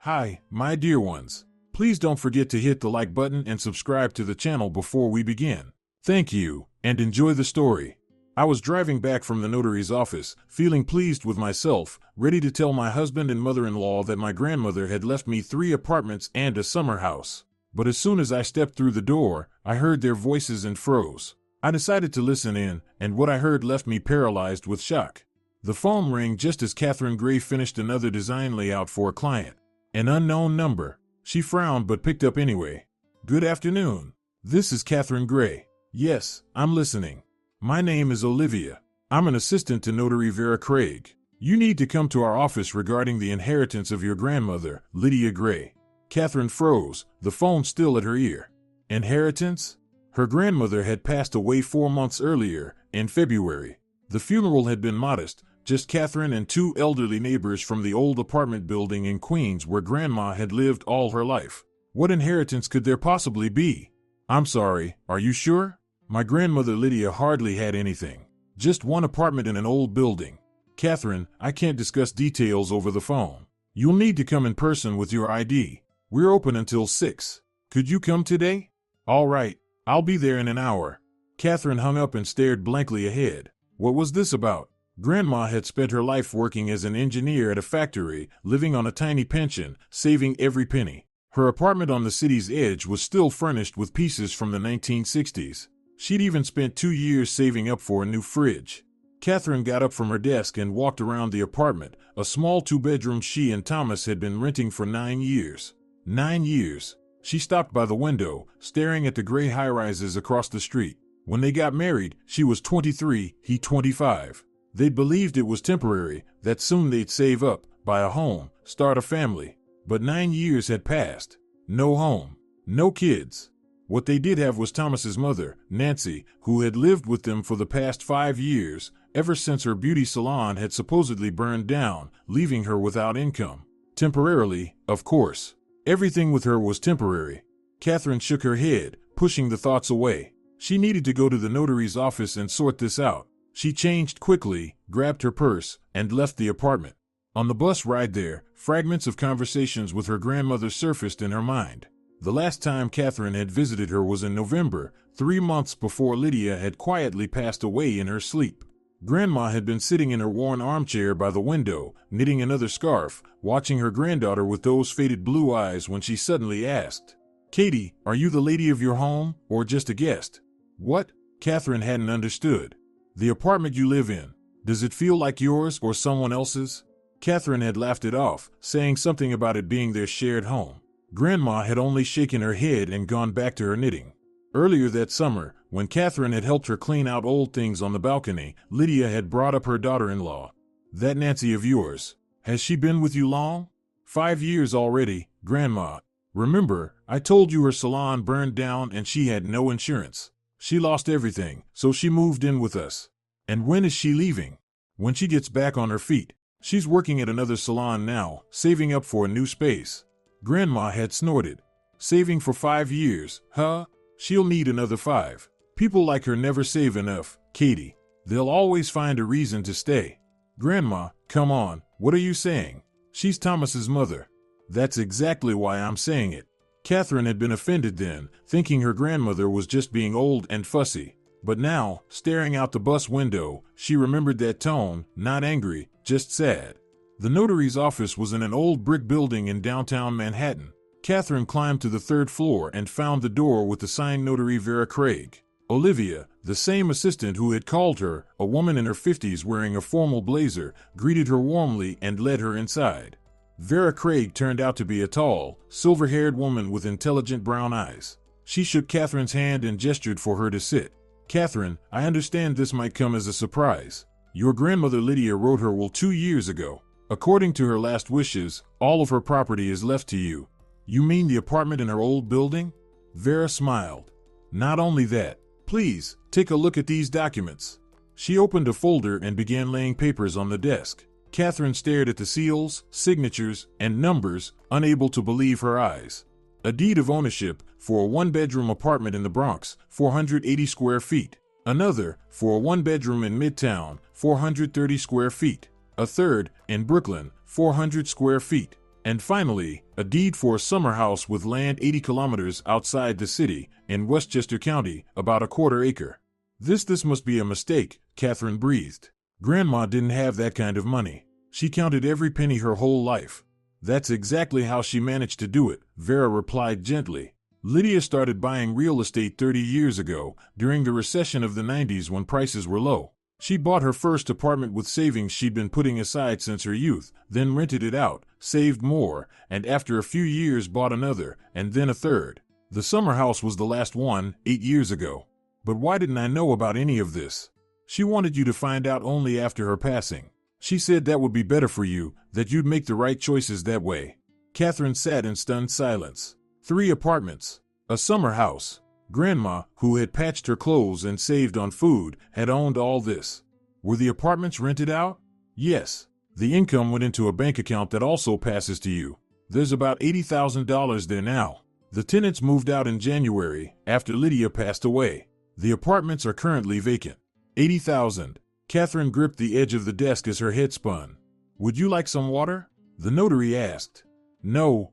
Hi, my dear ones. Please don't forget to hit the like button and subscribe to the channel before we begin. Thank you, and enjoy the story. I was driving back from the notary's office, feeling pleased with myself, ready to tell my husband and mother-in-law that my grandmother had left me 3 apartments and a summer house. But as soon as I stepped through the door, I heard their voices and froze. I decided to listen in, and what I heard left me paralyzed with shock. The phone rang just as Catherine Gray finished another design layout for a client. An unknown number. She frowned but picked up anyway. Good afternoon. This is Catherine Gray. Yes, I'm listening. My name is Olivia. I'm an assistant to Notary Vera Craig. You need to come to our office regarding the inheritance of your grandmother, Lydia Gray. Catherine froze, the phone still at her ear. Inheritance? Her grandmother had passed away 4 months earlier, in February. The funeral had been modest, just Catherine and 2 elderly neighbors from the old apartment building in Queens where Grandma had lived all her life. What inheritance could there possibly be? I'm sorry, are you sure? My grandmother Lydia hardly had anything. Just 1 apartment in an old building. Catherine, I can't discuss details over the phone. You'll need to come in person with your ID. We're open until 6. Could you come today? All right, I'll be there in an hour. Catherine hung up and stared blankly ahead. What was this about? Grandma had spent her life working as an engineer at a factory, living on a tiny pension, saving every penny. Her apartment on the city's edge was still furnished with pieces from the 1960s. She'd even spent 2 years saving up for a new fridge. Catherine got up from her desk and walked around the apartment, a small 2-bedroom she and Thomas had been renting for 9 years. 9 years. She stopped by the window, staring at the gray high-rises across the street. When they got married, she was 23, he 25. They'd believed it was temporary, that soon they'd save up, buy a home, start a family. But 9 years had passed. No home. No kids. What they did have was Thomas's mother, Nancy, who had lived with them for the past 5 years, ever since her beauty salon had supposedly burned down, leaving her without income. Temporarily, of course. Everything with her was temporary. Catherine shook her head, pushing the thoughts away. She needed to go to the notary's office and sort this out. She changed quickly, grabbed her purse, and left the apartment. On the bus ride there, fragments of conversations with her grandmother surfaced in her mind. The last time Catherine had visited her was in November, 3 months before Lydia had quietly passed away in her sleep. Grandma had been sitting in her worn armchair by the window, knitting another scarf, watching her granddaughter with those faded blue eyes when she suddenly asked, "Katie, are you the lady of your home, or just a guest?" What? Catherine hadn't understood. The apartment you live in, does it feel like yours or someone else's? Catherine had laughed it off, saying something about it being their shared home. Grandma had only shaken her head and gone back to her knitting. Earlier that summer, when Catherine had helped her clean out old things on the balcony, Lydia had brought up her daughter-in-law. That Nancy of yours, has she been with you long? 5 years already, Grandma. Remember, I told you her salon burned down and she had no insurance. She lost everything, so she moved in with us. And when is she leaving? When she gets back on her feet. She's working at another salon now, saving up for a new space. Grandma had snorted. Saving for 5 years, huh? She'll need another 5. People like her never save enough, Katie. They'll always find a reason to stay. Grandma, come on, what are you saying? She's Thomas's mother. That's exactly why I'm saying it. Catherine had been offended then, thinking her grandmother was just being old and fussy. But now, staring out the bus window, she remembered that tone, not angry, just sad. The notary's office was in an old brick building in downtown Manhattan. Catherine climbed to the 3rd floor and found the door with the sign Notary Vera Craig. Olivia, the same assistant who had called her, a woman in her 50s wearing a formal blazer, greeted her warmly and led her inside. Vera Craig turned out to be a tall, silver-haired woman with intelligent brown eyes. She shook Catherine's hand and gestured for her to sit. Catherine, I understand this might come as a surprise. Your grandmother Lydia wrote her will 2 years ago. According to her last wishes, all of her property is left to you. You mean the apartment in her old building? Vera smiled. Not only that. Please, take a look at these documents. She opened a folder and began laying papers on the desk. Catherine stared at the seals, signatures, and numbers, unable to believe her eyes. A deed of ownership for a 1-bedroom apartment in the Bronx, 480 square feet. Another for a 1-bedroom in Midtown, 430 square feet. A third in Brooklyn, 400 square feet. And finally, a deed for a summer house with land 80 kilometers outside the city, in Westchester County, about a quarter acre. This must be a mistake, Catherine breathed. Grandma didn't have that kind of money. She counted every penny her whole life. That's exactly how she managed to do it, Vera replied gently. Lydia started buying real estate 30 years ago, during the recession of the 90s when prices were low. She bought her first apartment with savings she'd been putting aside since her youth, then rented it out, saved more, and after a few years bought another, and then a third. The summer house was the last one, 8 years ago. But why didn't I know about any of this? She wanted you to find out only after her passing. She said that would be better for you, that you'd make the right choices that way. Catherine sat in stunned silence. 3 apartments. A summer house. Grandma, who had patched her clothes and saved on food, had owned all this. Were the apartments rented out? Yes. The income went into a bank account that also passes to you. There's about $80,000 there now. The tenants moved out in January, after Lydia passed away. The apartments are currently vacant. $80,000. Catherine gripped the edge of the desk as her head spun. Would you like some water? The notary asked. No,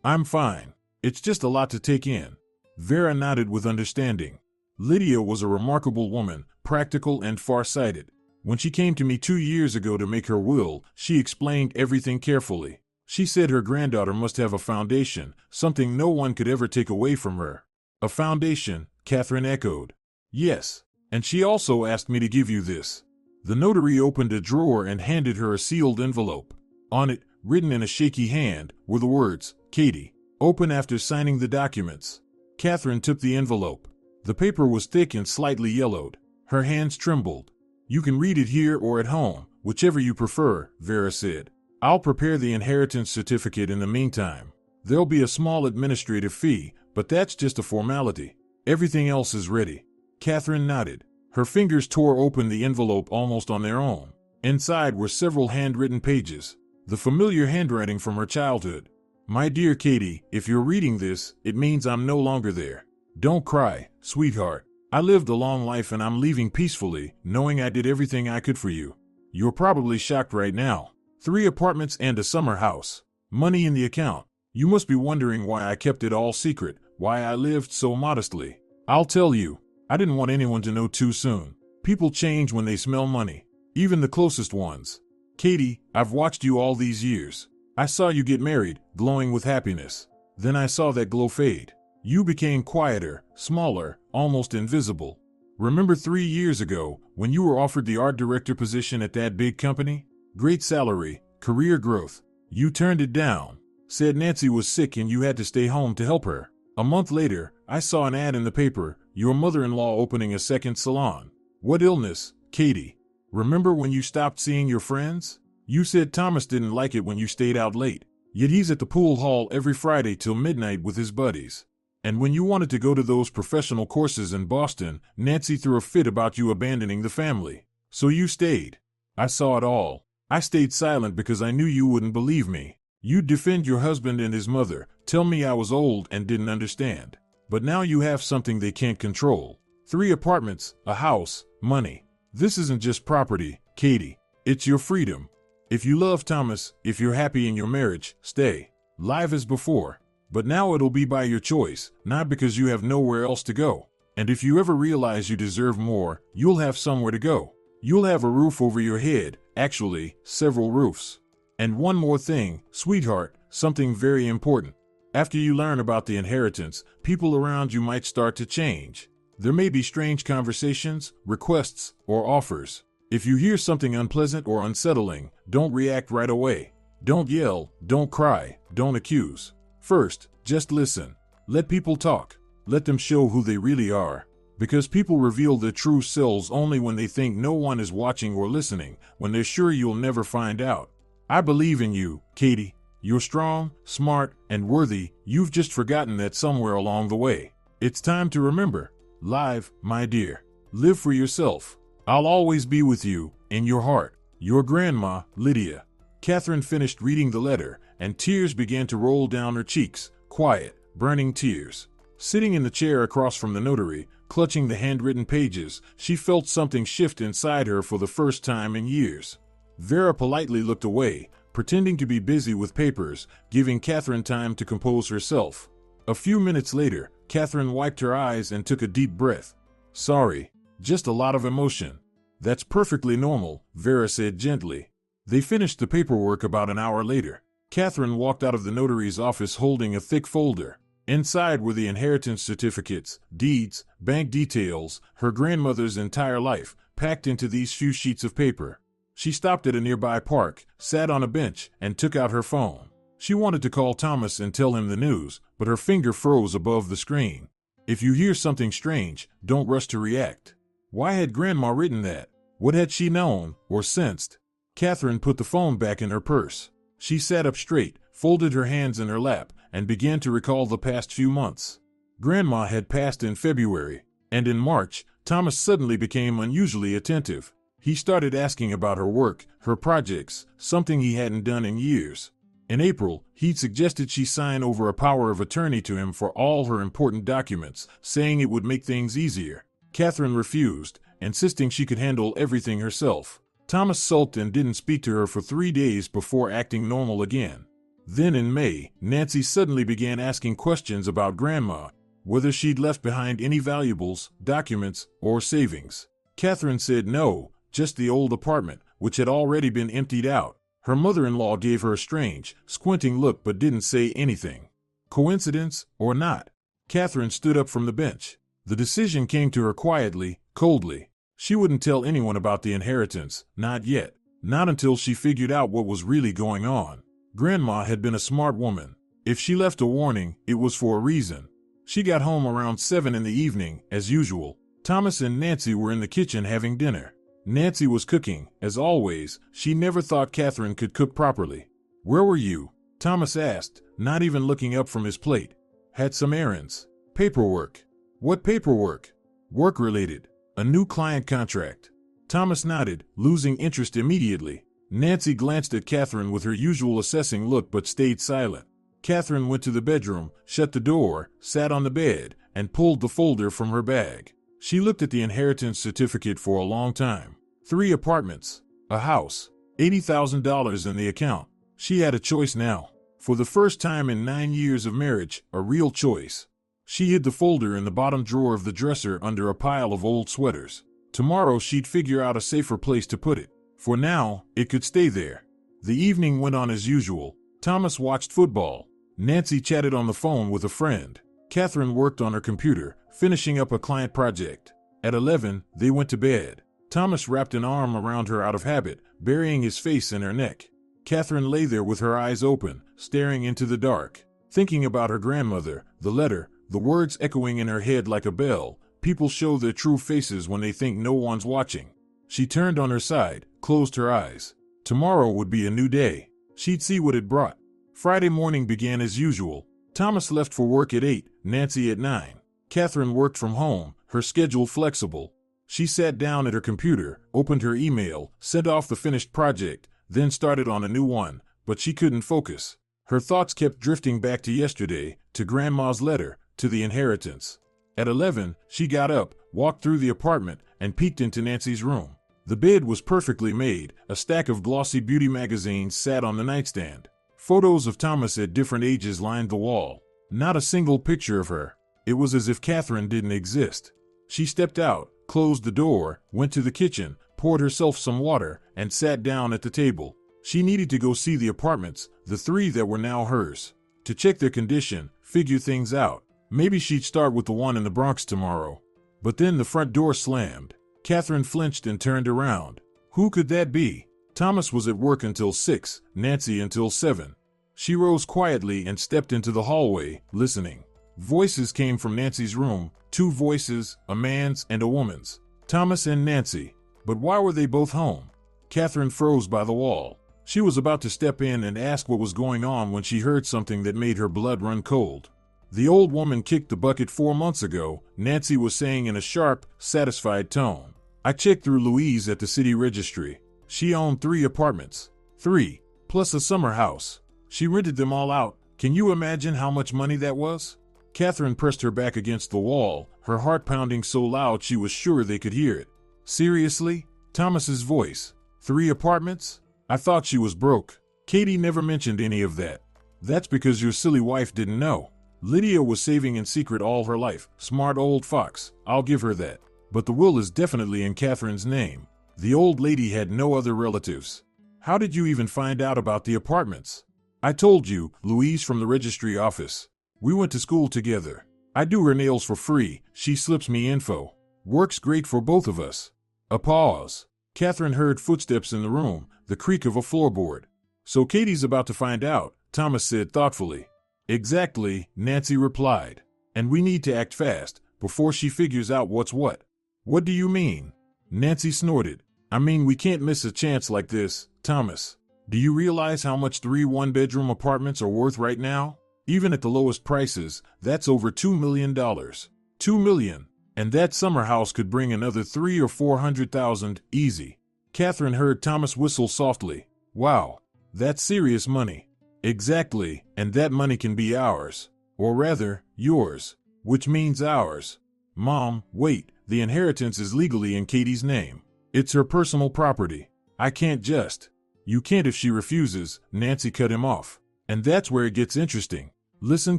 I'm fine. It's just a lot to take in. Vera nodded with understanding. Lydia was a remarkable woman, practical and far-sighted. When she came to me 2 years ago to make her will, she explained everything carefully. She said her granddaughter must have a foundation, something no one could ever take away from her. A foundation, Catherine echoed. Yes. And she also asked me to give you this. The notary opened a drawer and handed her a sealed envelope. On it, written in a shaky hand, were the words, Katie. Open after signing the documents. Catherine took the envelope. The paper was thick and slightly yellowed. Her hands trembled. You can read it here or at home, whichever you prefer, Vera said. I'll prepare the inheritance certificate in the meantime. There'll be a small administrative fee, but that's just a formality. Everything else is ready. Catherine nodded. Her fingers tore open the envelope almost on their own. Inside were several handwritten pages, the familiar handwriting from her childhood. My dear Katie, if you're reading this, it means I'm no longer there. Don't cry, sweetheart. I lived a long life and I'm leaving peacefully, knowing I did everything I could for you. You're probably shocked right now. 3 apartments and a summer house. Money in the account. You must be wondering why I kept it all secret, why I lived so modestly. I'll tell you. I didn't want anyone to know too soon. People change when they smell money, even the closest ones. Katie, I've watched you all these years. I saw you get married, glowing with happiness. Then I saw that glow fade. You became quieter, smaller, almost invisible. Remember 3 years ago, when you were offered the art director position at that big company? Great salary, career growth. You turned it down. Said Nancy was sick and you had to stay home to help her. A month later, I saw an ad in the paper, your mother-in-law opening a second salon. What illness, Katie? Remember when you stopped seeing your friends? You said Thomas didn't like it when you stayed out late. Yet he's at the pool hall every Friday till midnight with his buddies. And when you wanted to go to those professional courses in Boston, Nancy threw a fit about you abandoning the family. So you stayed. I saw it all. I stayed silent because I knew you wouldn't believe me. You'd defend your husband and his mother, tell me I was old and didn't understand. But now you have something they can't control. 3 apartments, a house, money. This isn't just property, Katie. It's your freedom. If you love Thomas, if you're happy in your marriage, stay. Live as before. But now it'll be by your choice, not because you have nowhere else to go. And if you ever realize you deserve more, you'll have somewhere to go. You'll have a roof over your head, actually, several roofs. And one more thing, sweetheart, something very important. After you learn about the inheritance, people around you might start to change. There may be strange conversations, requests, or offers. If you hear something unpleasant or unsettling, don't react right away. Don't yell, don't cry, don't accuse. First, just listen. Let people talk. Let them show who they really are. Because people reveal their true selves only when they think no one is watching or listening, when they're sure you'll never find out. I believe in you, Katie. You're strong, smart, and worthy. You've just forgotten that somewhere along the way. It's time to remember. Live, my dear. Live for yourself. I'll always be with you, in your heart. Your grandma, Lydia. Catherine finished reading the letter, and tears began to roll down her cheeks, quiet, burning tears. Sitting in the chair across from the notary, clutching the handwritten pages, she felt something shift inside her for the first time in years. Vera politely looked away, pretending to be busy with papers, giving Catherine time to compose herself. A few minutes later, Catherine wiped her eyes and took a deep breath. "Sorry, just a lot of emotion." "That's perfectly normal," Vera said gently. They finished the paperwork about an hour later. Catherine walked out of the notary's office holding a thick folder. Inside were the inheritance certificates, deeds, bank details, her grandmother's entire life, packed into these few sheets of paper. She stopped at a nearby park, sat on a bench, and took out her phone. She wanted to call Thomas and tell him the news, but her finger froze above the screen. If you hear something strange, don't rush to react. Why had Grandma written that? What had she known, or sensed? Catherine put the phone back in her purse. She sat up straight, folded her hands in her lap, and began to recall the past few months. Grandma had passed in February, and in March, Thomas suddenly became unusually attentive. He started asking about her work, her projects, something he hadn't done in years. In April, he'd suggested she sign over a power of attorney to him for all her important documents, saying it would make things easier. Catherine refused, insisting she could handle everything herself. Thomas sulked and didn't speak to her for 3 days before acting normal again. Then in May, Nancy suddenly began asking questions about Grandma, whether she'd left behind any valuables, documents, or savings. Catherine said no, just the old apartment, which had already been emptied out. Her mother-in-law gave her a strange, squinting look but didn't say anything. Coincidence, or not? Catherine stood up from the bench. The decision came to her quietly, coldly. She wouldn't tell anyone about the inheritance, not yet. Not until she figured out what was really going on. Grandma had been a smart woman. If she left a warning, it was for a reason. She got home around 7 in the evening, as usual. Thomas and Nancy were in the kitchen having dinner. Nancy was cooking. As always, she never thought Catherine could cook properly. "Where were you?" Thomas asked, not even looking up from his plate. "Had some errands." "Paperwork." "What paperwork?" "Work-related. A new client contract." Thomas nodded, losing interest immediately. Nancy glanced at Catherine with her usual assessing look but stayed silent. Catherine went to the bedroom, shut the door, sat on the bed, and pulled the folder from her bag. She looked at the inheritance certificate for a long time. 3 apartments, a house, $80,000 in the account. She had a choice now. For the first time in 9 years of marriage, a real choice. She hid the folder in the bottom drawer of the dresser under a pile of old sweaters. Tomorrow she'd figure out a safer place to put it. For now, it could stay there. The evening went on as usual. Thomas watched football. Nancy chatted on the phone with a friend. Catherine worked on her computer, finishing up a client project. At 11, they went to bed. Thomas wrapped an arm around her out of habit, burying his face in her neck. Catherine lay there with her eyes open, staring into the dark, thinking about her grandmother, the letter, the words echoing in her head like a bell. People show their true faces when they think no one's watching. She turned on her side, closed her eyes. Tomorrow would be a new day. She'd see what it brought. Friday morning began as usual. Thomas left for work at 8, Nancy at 9. Catherine worked from home, her schedule flexible. She sat down at her computer, opened her email, sent off the finished project, then started on a new one, but she couldn't focus. Her thoughts kept drifting back to yesterday, to Grandma's letter, to the inheritance. At 11, she got up, walked through the apartment, and peeked into Nancy's room. The bed was perfectly made. A stack of glossy beauty magazines sat on the nightstand. Photos of Thomas at different ages lined the wall. Not a single picture of her. It was as if Catherine didn't exist. She stepped out, closed the door, went to the kitchen, poured herself some water, and sat down at the table. She needed to go see the apartments, the 3 that were now hers. To check their condition, figure things out. Maybe she'd start with the one in the Bronx tomorrow. But then the front door slammed. Catherine flinched and turned around. Who could that be? Thomas was at work until 6, Nancy until 7. She rose quietly and stepped into the hallway, listening. Voices came from Nancy's room, 2 voices, a man's and a woman's. Thomas and Nancy. But why were they both home? Catherine froze by the wall. She was about to step in and ask what was going on when she heard something that made her blood run cold. The old woman kicked the bucket 4 months ago, Nancy was saying in a sharp, satisfied tone. I checked through Louise at the city registry. She owned 3 apartments. 3, plus a summer house. She rented them all out. Can you imagine how much money that was? Catherine pressed her back against the wall, her heart pounding so loud she was sure they could hear it. Seriously? Thomas's voice. 3 apartments? I thought she was broke. Katie never mentioned any of that. That's because your silly wife didn't know. Lydia was saving in secret all her life. Smart old fox, I'll give her that. But the will is definitely in Catherine's name. The old lady had no other relatives. How did you even find out about the apartments? I told you, Louise from the registry office. We went to school together. I do her nails for free, she slips me info. Works great for both of us. A pause. Catherine heard footsteps in the room, the creak of a floorboard. So Katie's about to find out, Thomas said thoughtfully. Exactly, Nancy replied. And we need to act fast, before she figures out what's what. What do you mean? Nancy snorted. I mean we can't miss a chance like this, Thomas. Do you realize how much 3 one-bedroom apartments are worth right now? Even at the lowest prices, that's over $2 million. $2 million. And that summer house could bring another 300,000 or 400,000, easy. Catherine heard Thomas whistle softly. Wow, that's serious money. Exactly, and that money can be ours. Or rather, yours. Which means ours. Mom, wait, the inheritance is legally in Katie's name. It's her personal property. I can't just. You can't if she refuses, Nancy cut him off. And that's where it gets interesting. Listen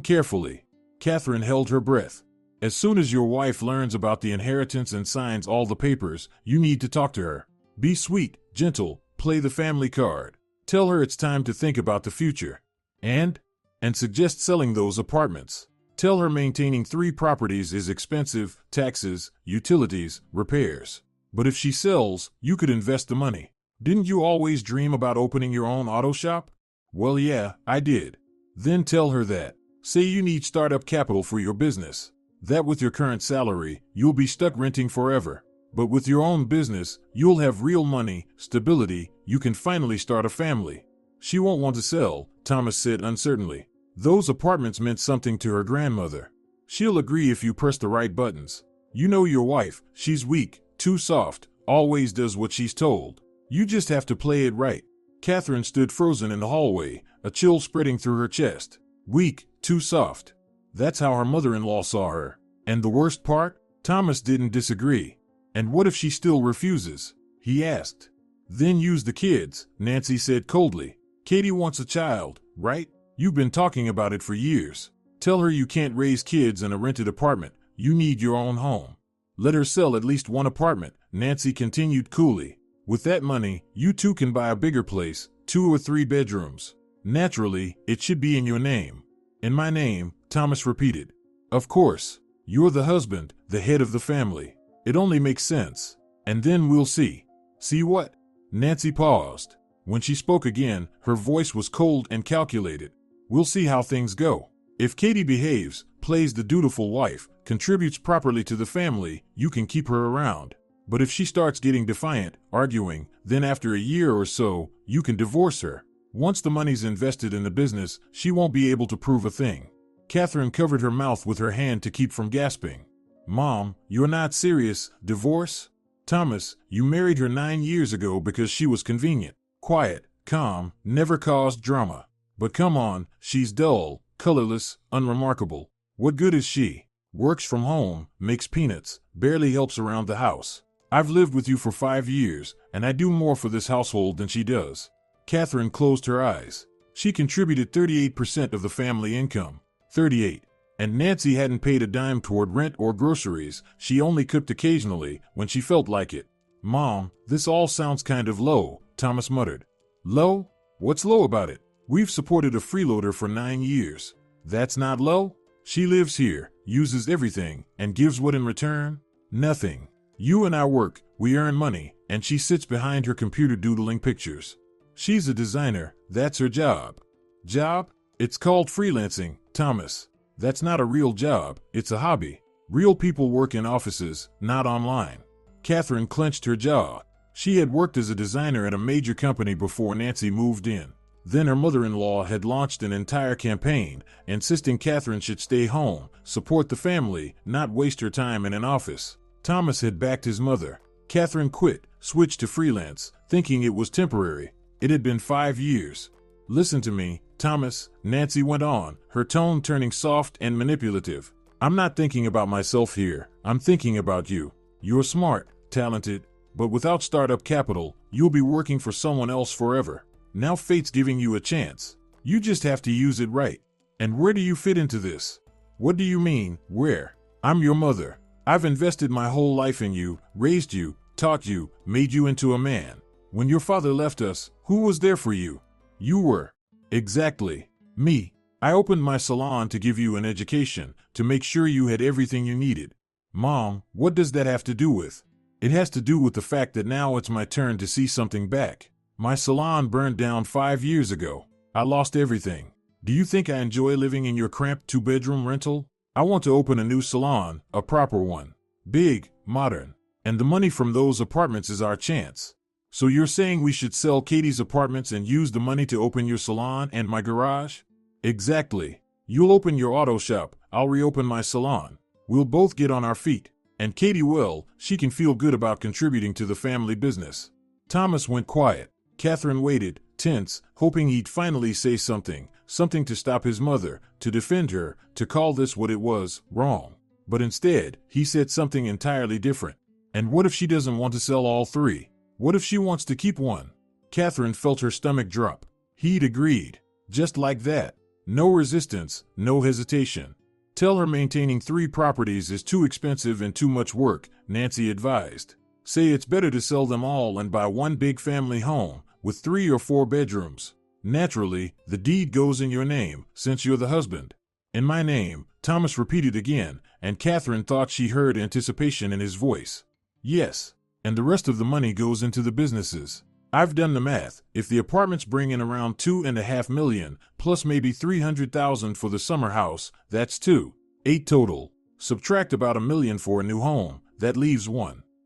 carefully. Catherine held her breath. As soon as your wife learns about the inheritance and signs all the papers, you need to talk to her. Be sweet, gentle, play the family card. Tell her it's time to think about the future. And suggest selling those apartments. Tell her maintaining 3 properties is expensive, taxes, utilities, repairs. But if she sells, you could invest the money. Didn't you always dream about opening your own auto shop? Well, yeah, I did. Then tell her that. Say you need startup capital for your business. That with your current salary, you'll be stuck renting forever. But with your own business, you'll have real money, stability, you can finally start a family. She won't want to sell, Thomas said uncertainly. Those apartments meant something to her grandmother. She'll agree if you press the right buttons. You know your wife, she's weak, too soft, always does what she's told. You just have to play it right. Catherine stood frozen in the hallway, a chill spreading through her chest. Weak, too soft. That's how her mother-in-law saw her. And the worst part? Thomas didn't disagree. And what if she still refuses? He asked. Then use the kids, Nancy said coldly. Katie wants a child, right? You've been talking about it for years. Tell her you can't raise kids in a rented apartment. You need your own home. Let her sell at least one apartment, Nancy continued coolly. With that money, you two can buy a bigger place, 2 or 3 bedrooms. Naturally, it should be in your name. In my name, Thomas repeated. Of course. You're the husband, the head of the family. It only makes sense. And then we'll see. See what? Nancy paused. When she spoke again, her voice was cold and calculated. We'll see how things go. If Katie behaves, plays the dutiful wife, contributes properly to the family, you can keep her around. But if she starts getting defiant, arguing, then after a year or so, you can divorce her. Once the money's invested in the business, she won't be able to prove a thing. Catherine covered her mouth with her hand to keep from gasping. Mom, you're not serious, divorce? Thomas, you married her 9 years ago because she was convenient, quiet, calm, never caused drama. But come on, she's dull, colorless, unremarkable. What good is she? Works from home, makes peanuts, barely helps around the house. I've lived with you for 5 years, and I do more for this household than she does. Catherine closed her eyes. She contributed 38% of the family income. 38. And Nancy hadn't paid a dime toward rent or groceries, she only cooked occasionally, when she felt like it. Mom, this all sounds kind of low, Thomas muttered. Low? What's low about it? We've supported a freeloader for 9 years. That's not low? She lives here, uses everything, and gives what in return? Nothing. You and I work, we earn money, and she sits behind her computer doodling pictures. She's a designer, that's her job. Job? It's called freelancing, Thomas. That's not a real job, it's a hobby. Real people work in offices, not online. Catherine clenched her jaw. She had worked as a designer at a major company before Nancy moved in. Then her mother-in-law had launched an entire campaign, insisting Catherine should stay home, support the family, not waste her time in an office. Thomas had backed his mother. Catherine quit, switched to freelance, thinking it was temporary. It had been 5 years. Listen to me, Thomas, Nancy went on, her tone turning soft and manipulative. I'm not thinking about myself here, I'm thinking about you. You're smart, talented, but without startup capital, you'll be working for someone else forever. Now fate's giving you a chance. You just have to use it right. And where do you fit into this? What do you mean, where? I'm your mother. I've invested my whole life in you, raised you, taught you, made you into a man. When your father left us, who was there for you? You were. Exactly. Me. I opened my salon to give you an education, to make sure you had everything you needed. Mom, what does that have to do with? It has to do with the fact that now it's my turn to see something back. My salon burned down 5 years ago. I lost everything. Do you think I enjoy living in your cramped 2-bedroom rental? I want to open a new salon, a proper one. Big, modern. And the money from those apartments is our chance. So you're saying we should sell Katie's apartments and use the money to open your salon and my garage? Exactly. You'll open your auto shop, I'll reopen my salon. We'll both get on our feet. And Katie will, she can feel good about contributing to the family business. Thomas went quiet. Catherine waited, tense, hoping he'd finally say something to stop his mother, to defend her, to call this what it was, wrong. But instead, he said something entirely different. And what if she doesn't want to sell all 3? What if she wants to keep one? Catherine felt her stomach drop. He'd agreed. Just like that. No resistance, no hesitation. Tell her maintaining 3 properties is too expensive and too much work, Nancy advised. Say it's better to sell them all and buy one big family home, with 3 or 4 bedrooms. Naturally, the deed goes in your name, since you're the husband. In my name, Thomas repeated again, and Catherine thought she heard anticipation in his voice. Yes. And the rest of the money goes into the businesses. I've done the math. If the apartments bring in around $2.5 million, plus maybe $300,000 for the summer house, that's 8 total. Subtract about $1 million for a new home, that leaves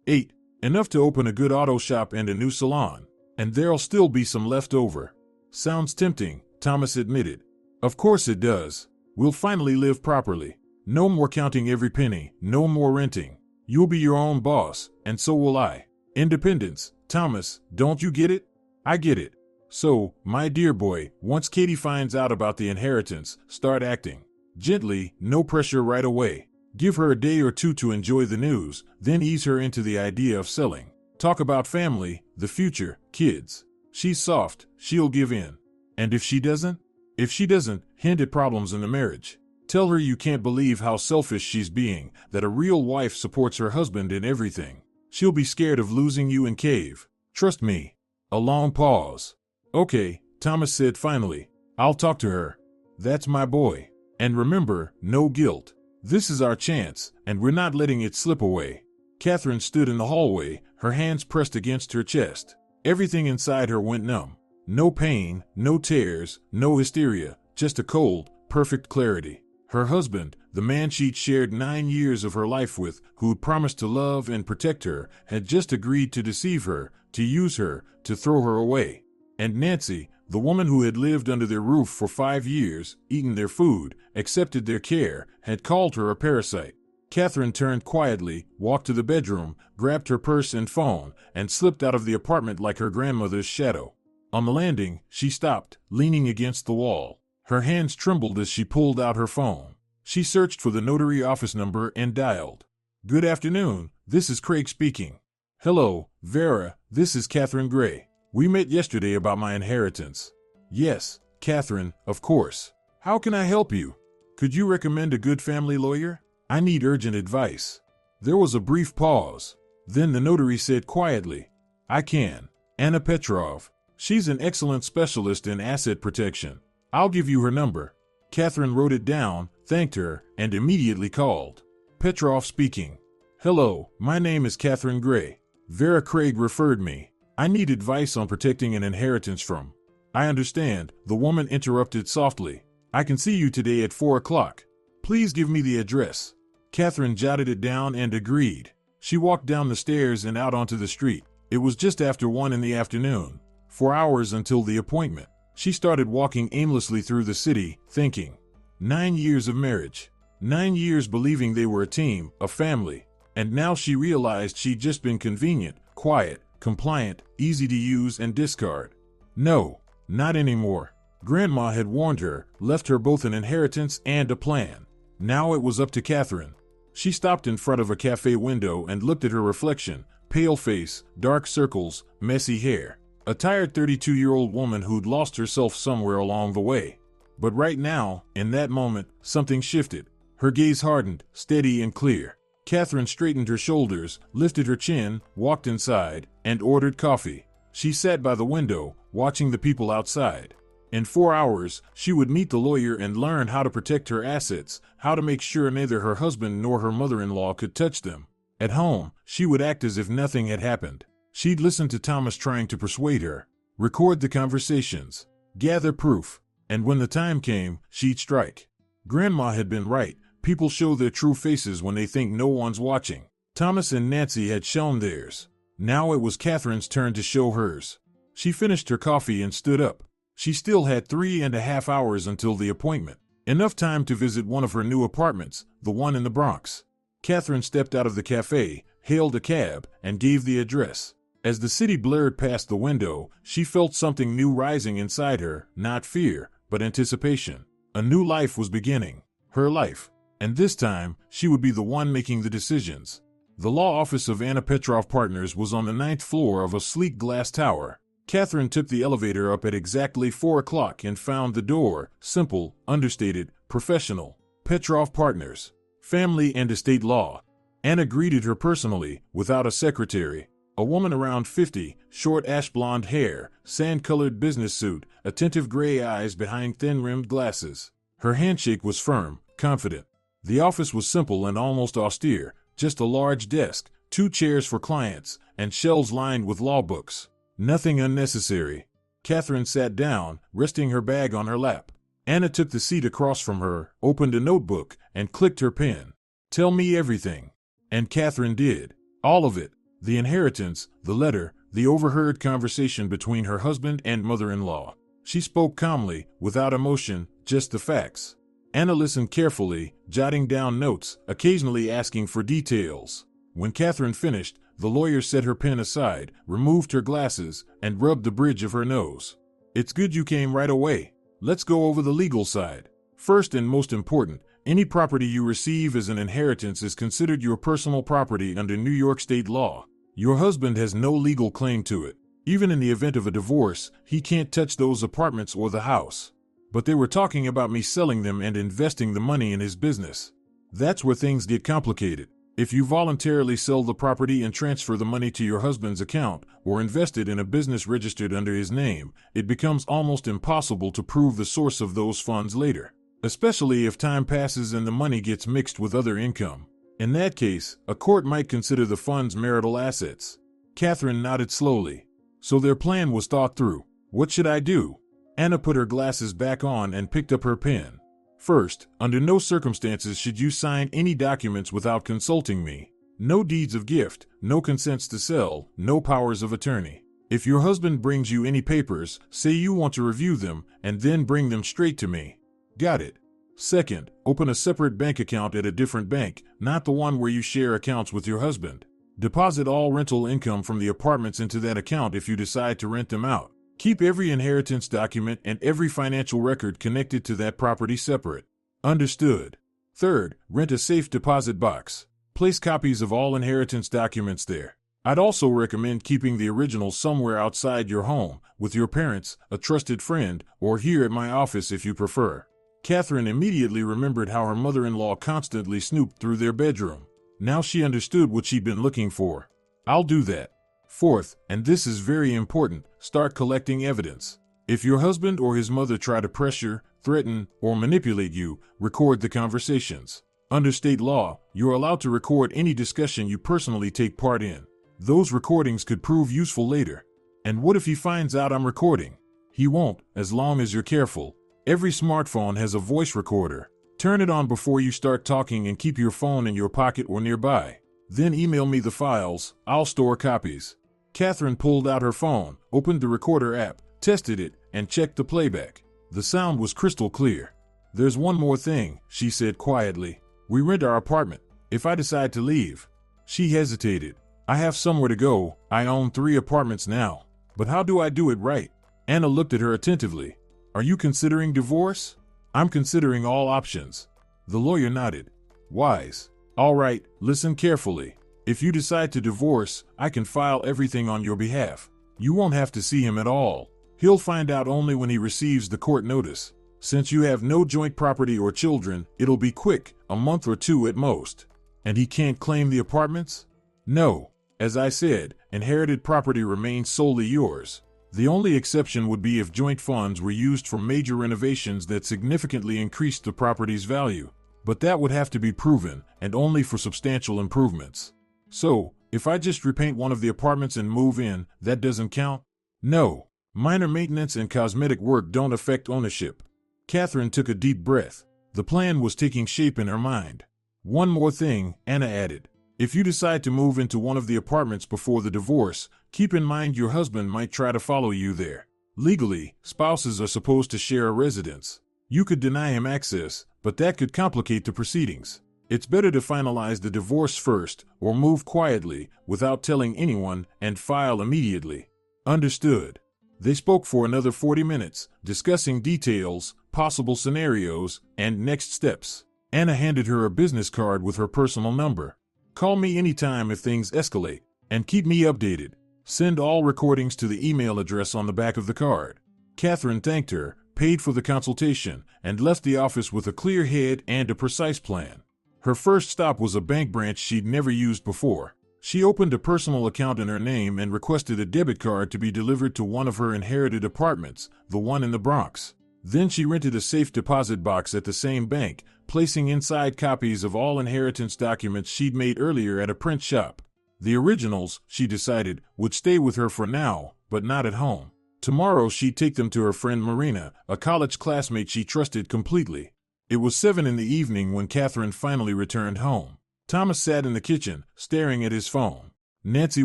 8. Enough to open a good auto shop and a new salon. And there'll still be some left over. Sounds tempting, Thomas admitted. Of course it does. We'll finally live properly. No more counting every penny, no more renting. You'll be your own boss, and so will I. Independence, Thomas, don't you get it? I get it. So, my dear boy, once Katie finds out about the inheritance, start acting. Gently, no pressure right away. Give her a day or 2 to enjoy the news, then ease her into the idea of selling. Talk about family, the future, kids. She's soft, she'll give in. And if she doesn't? If she doesn't, hint at problems in the marriage. Tell her you can't believe how selfish she's being, that a real wife supports her husband in everything. She'll be scared of losing you and cave. Trust me. A long pause. Okay, Thomas said finally. I'll talk to her. That's my boy. And remember, no guilt. This is our chance, and we're not letting it slip away. Catherine stood in the hallway, her hands pressed against her chest. Everything inside her went numb. No pain, no tears, no hysteria, just a cold, perfect clarity. Her husband, the man she'd shared 9 years of her life with, who'd promised to love and protect her, had just agreed to deceive her, to use her, to throw her away. And Nancy, the woman who had lived under their roof for 5 years, eaten their food, accepted their care, had called her a parasite. Catherine turned quietly, walked to the bedroom, grabbed her purse and phone, and slipped out of the apartment like her grandmother's shadow. On the landing, she stopped, leaning against the wall. Her hands trembled as she pulled out her phone. She searched for the notary office number and dialed. Good afternoon, this is Craig speaking. Hello, Vera, this is Catherine Gray. We met yesterday about my inheritance. Yes, Catherine, of course. How can I help you? Could you recommend a good family lawyer? I need urgent advice. There was a brief pause. Then the notary said quietly, I can. Anna Petrov. She's an excellent specialist in asset protection. I'll give you her number. Catherine wrote it down, thanked her, and immediately called. Petrov speaking. Hello, my name is Catherine Gray. Vera Craig referred me. I need advice on protecting an inheritance from. I understand, the woman interrupted softly. I can see you today at 4 o'clock. Please give me the address. Catherine jotted it down and agreed. She walked down the stairs and out onto the street. It was just after 1 in the afternoon. 4 hours until the appointment. She started walking aimlessly through the city, thinking. 9 years of marriage. 9 years believing they were a team, a family. And now she realized she'd just been convenient, quiet, compliant, easy to use and discard. No, not anymore. Grandma had warned her, left her both an inheritance and a plan. Now it was up to Catherine. She stopped in front of a cafe window and looked at her reflection, pale face, dark circles, messy hair. A tired 32-year-old woman who'd lost herself somewhere along the way. But right now, in that moment, something shifted. Her gaze hardened, steady and clear. Catherine straightened her shoulders, lifted her chin, walked inside, and ordered coffee. She sat by the window, watching the people outside. In 4 hours, she would meet the lawyer and learn how to protect her assets, how to make sure neither her husband nor her mother-in-law could touch them. At home, she would act as if nothing had happened. She'd listen to Thomas trying to persuade her, record the conversations, gather proof, and when the time came, she'd strike. Grandma had been right. People show their true faces when they think no one's watching. Thomas and Nancy had shown theirs. Now it was Catherine's turn to show hers. She finished her coffee and stood up. She still had 3.5 hours until the appointment. Enough time to visit one of her new apartments, the one in the Bronx. Catherine stepped out of the cafe, hailed a cab, and gave the address. As the city blurred past the window, she felt something new rising inside her, not fear, but anticipation. A new life was beginning. Her life. And this time, she would be the one making the decisions. The law office of Anna Petrov Partners was on the 9th floor of a sleek glass tower. Catherine took the elevator up at exactly 4 o'clock and found the door, simple, understated, professional. Petrov Partners. Family and estate law. Anna greeted her personally, without a secretary. A woman around 50, short ash-blonde hair, sand-colored business suit, attentive gray eyes behind thin-rimmed glasses. Her handshake was firm, confident. The office was simple and almost austere, just a large desk, 2 chairs for clients, and shelves lined with law books. Nothing unnecessary. Catherine sat down, resting her bag on her lap. Anna took the seat across from her, opened a notebook, and clicked her pen. "Tell me everything." And Catherine did. All of it. The inheritance, the letter, the overheard conversation between her husband and mother-in-law. She spoke calmly, without emotion, just the facts. Anna listened carefully, jotting down notes, occasionally asking for details. When Catherine finished, the lawyer set her pen aside, removed her glasses, and rubbed the bridge of her nose. "It's good you came right away. Let's go over the legal side. First and most important, any property you receive as an inheritance is considered your personal property under New York state law. Your husband has no legal claim to it. Even in the event of a divorce, he can't touch those apartments or the house. But they were talking about me selling them and investing the money in his business. That's where things get complicated. If you voluntarily sell the property and transfer the money to your husband's account, or invest it in a business registered under his name, it becomes almost impossible to prove the source of those funds later, especially if time passes and the money gets mixed with other income. In that case, a court might consider the funds marital assets." Catherine nodded slowly. So their plan was thought through. "What should I do?" Anna put her glasses back on and picked up her pen. "First, under no circumstances should you sign any documents without consulting me. No deeds of gift, no consents to sell, no powers of attorney. If your husband brings you any papers, say you want to review them, and then bring them straight to me. Got it? Second, open a separate bank account at a different bank, not the one where you share accounts with your husband. Deposit all rental income from the apartments into that account if you decide to rent them out. Keep every inheritance document and every financial record connected to that property separate. Understood. Third, rent a safe deposit box. Place copies of all inheritance documents there. I'd also recommend keeping the originals somewhere outside your home, with your parents, a trusted friend, or here at my office if you prefer." Catherine immediately remembered how her mother-in-law constantly snooped through their bedroom. Now she understood what she'd been looking for. "I'll do that." Fourth, and this is very important, start collecting evidence. If your husband or his mother try to pressure, threaten, or manipulate you, record the conversations. Under state law, you're allowed to record any discussion you personally take part in. Those recordings could prove useful later. And what if he finds out I'm recording? He won't, as long as you're careful. Every smartphone has a voice recorder. Turn it on before you start talking and keep your phone in your pocket or nearby. Then email me the files, I'll store copies. Catherine pulled out her phone, opened the recorder app, tested it, and checked the playback. The sound was crystal clear. "There's one more thing," she said quietly. "We rent our apartment. If I decide to leave..." She hesitated. "I have somewhere to go. I own 3 apartments now. But how do I do it right?" Anna looked at her attentively. "Are you considering divorce?" "I'm considering all options." The lawyer nodded. "Wise. All right, listen carefully. If you decide to divorce, I can file everything on your behalf. You won't have to see him at all. He'll find out only when he receives the court notice. Since you have no joint property or children, it'll be quick, a month or two at most. And he can't claim the apartments? No. As I said, inherited property remains solely yours. The only exception would be if joint funds were used for major renovations that significantly increased the property's value. But that would have to be proven, and only for substantial improvements. So, if I just repaint one of the apartments and move in, that doesn't count? No. Minor maintenance and cosmetic work don't affect ownership. Catherine took a deep breath. The plan was taking shape in her mind. One more thing, Anna added. If you decide to move into one of the apartments before the divorce, keep in mind your husband might try to follow you there. Legally, spouses are supposed to share a residence. You could deny him access, but that could complicate the proceedings. It's better to finalize the divorce first, or move quietly, without telling anyone, and file immediately. Understood. They spoke for another 40 minutes, discussing details, possible scenarios, and next steps. Anna handed her a business card with her personal number. Call me anytime if things escalate, and keep me updated. Send all recordings to the email address on the back of the card. Catherine thanked her, paid for the consultation, and left the office with a clear head and a precise plan. Her first stop was a bank branch she'd never used before. She opened a personal account in her name and requested a debit card to be delivered to one of her inherited apartments, the one in the Bronx. Then she rented a safe deposit box at the same bank, placing inside copies of all inheritance documents she'd made earlier at a print shop. The originals, she decided, would stay with her for now, but not at home. Tomorrow she'd take them to her friend Marina, a college classmate she trusted completely. It was 7 in the evening when Catherine finally returned home. Thomas sat in the kitchen, staring at his phone. Nancy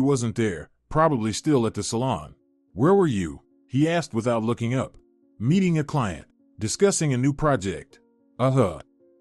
wasn't there, probably still at the salon. Where were you? He asked without looking up. Meeting a client. Discussing a new project.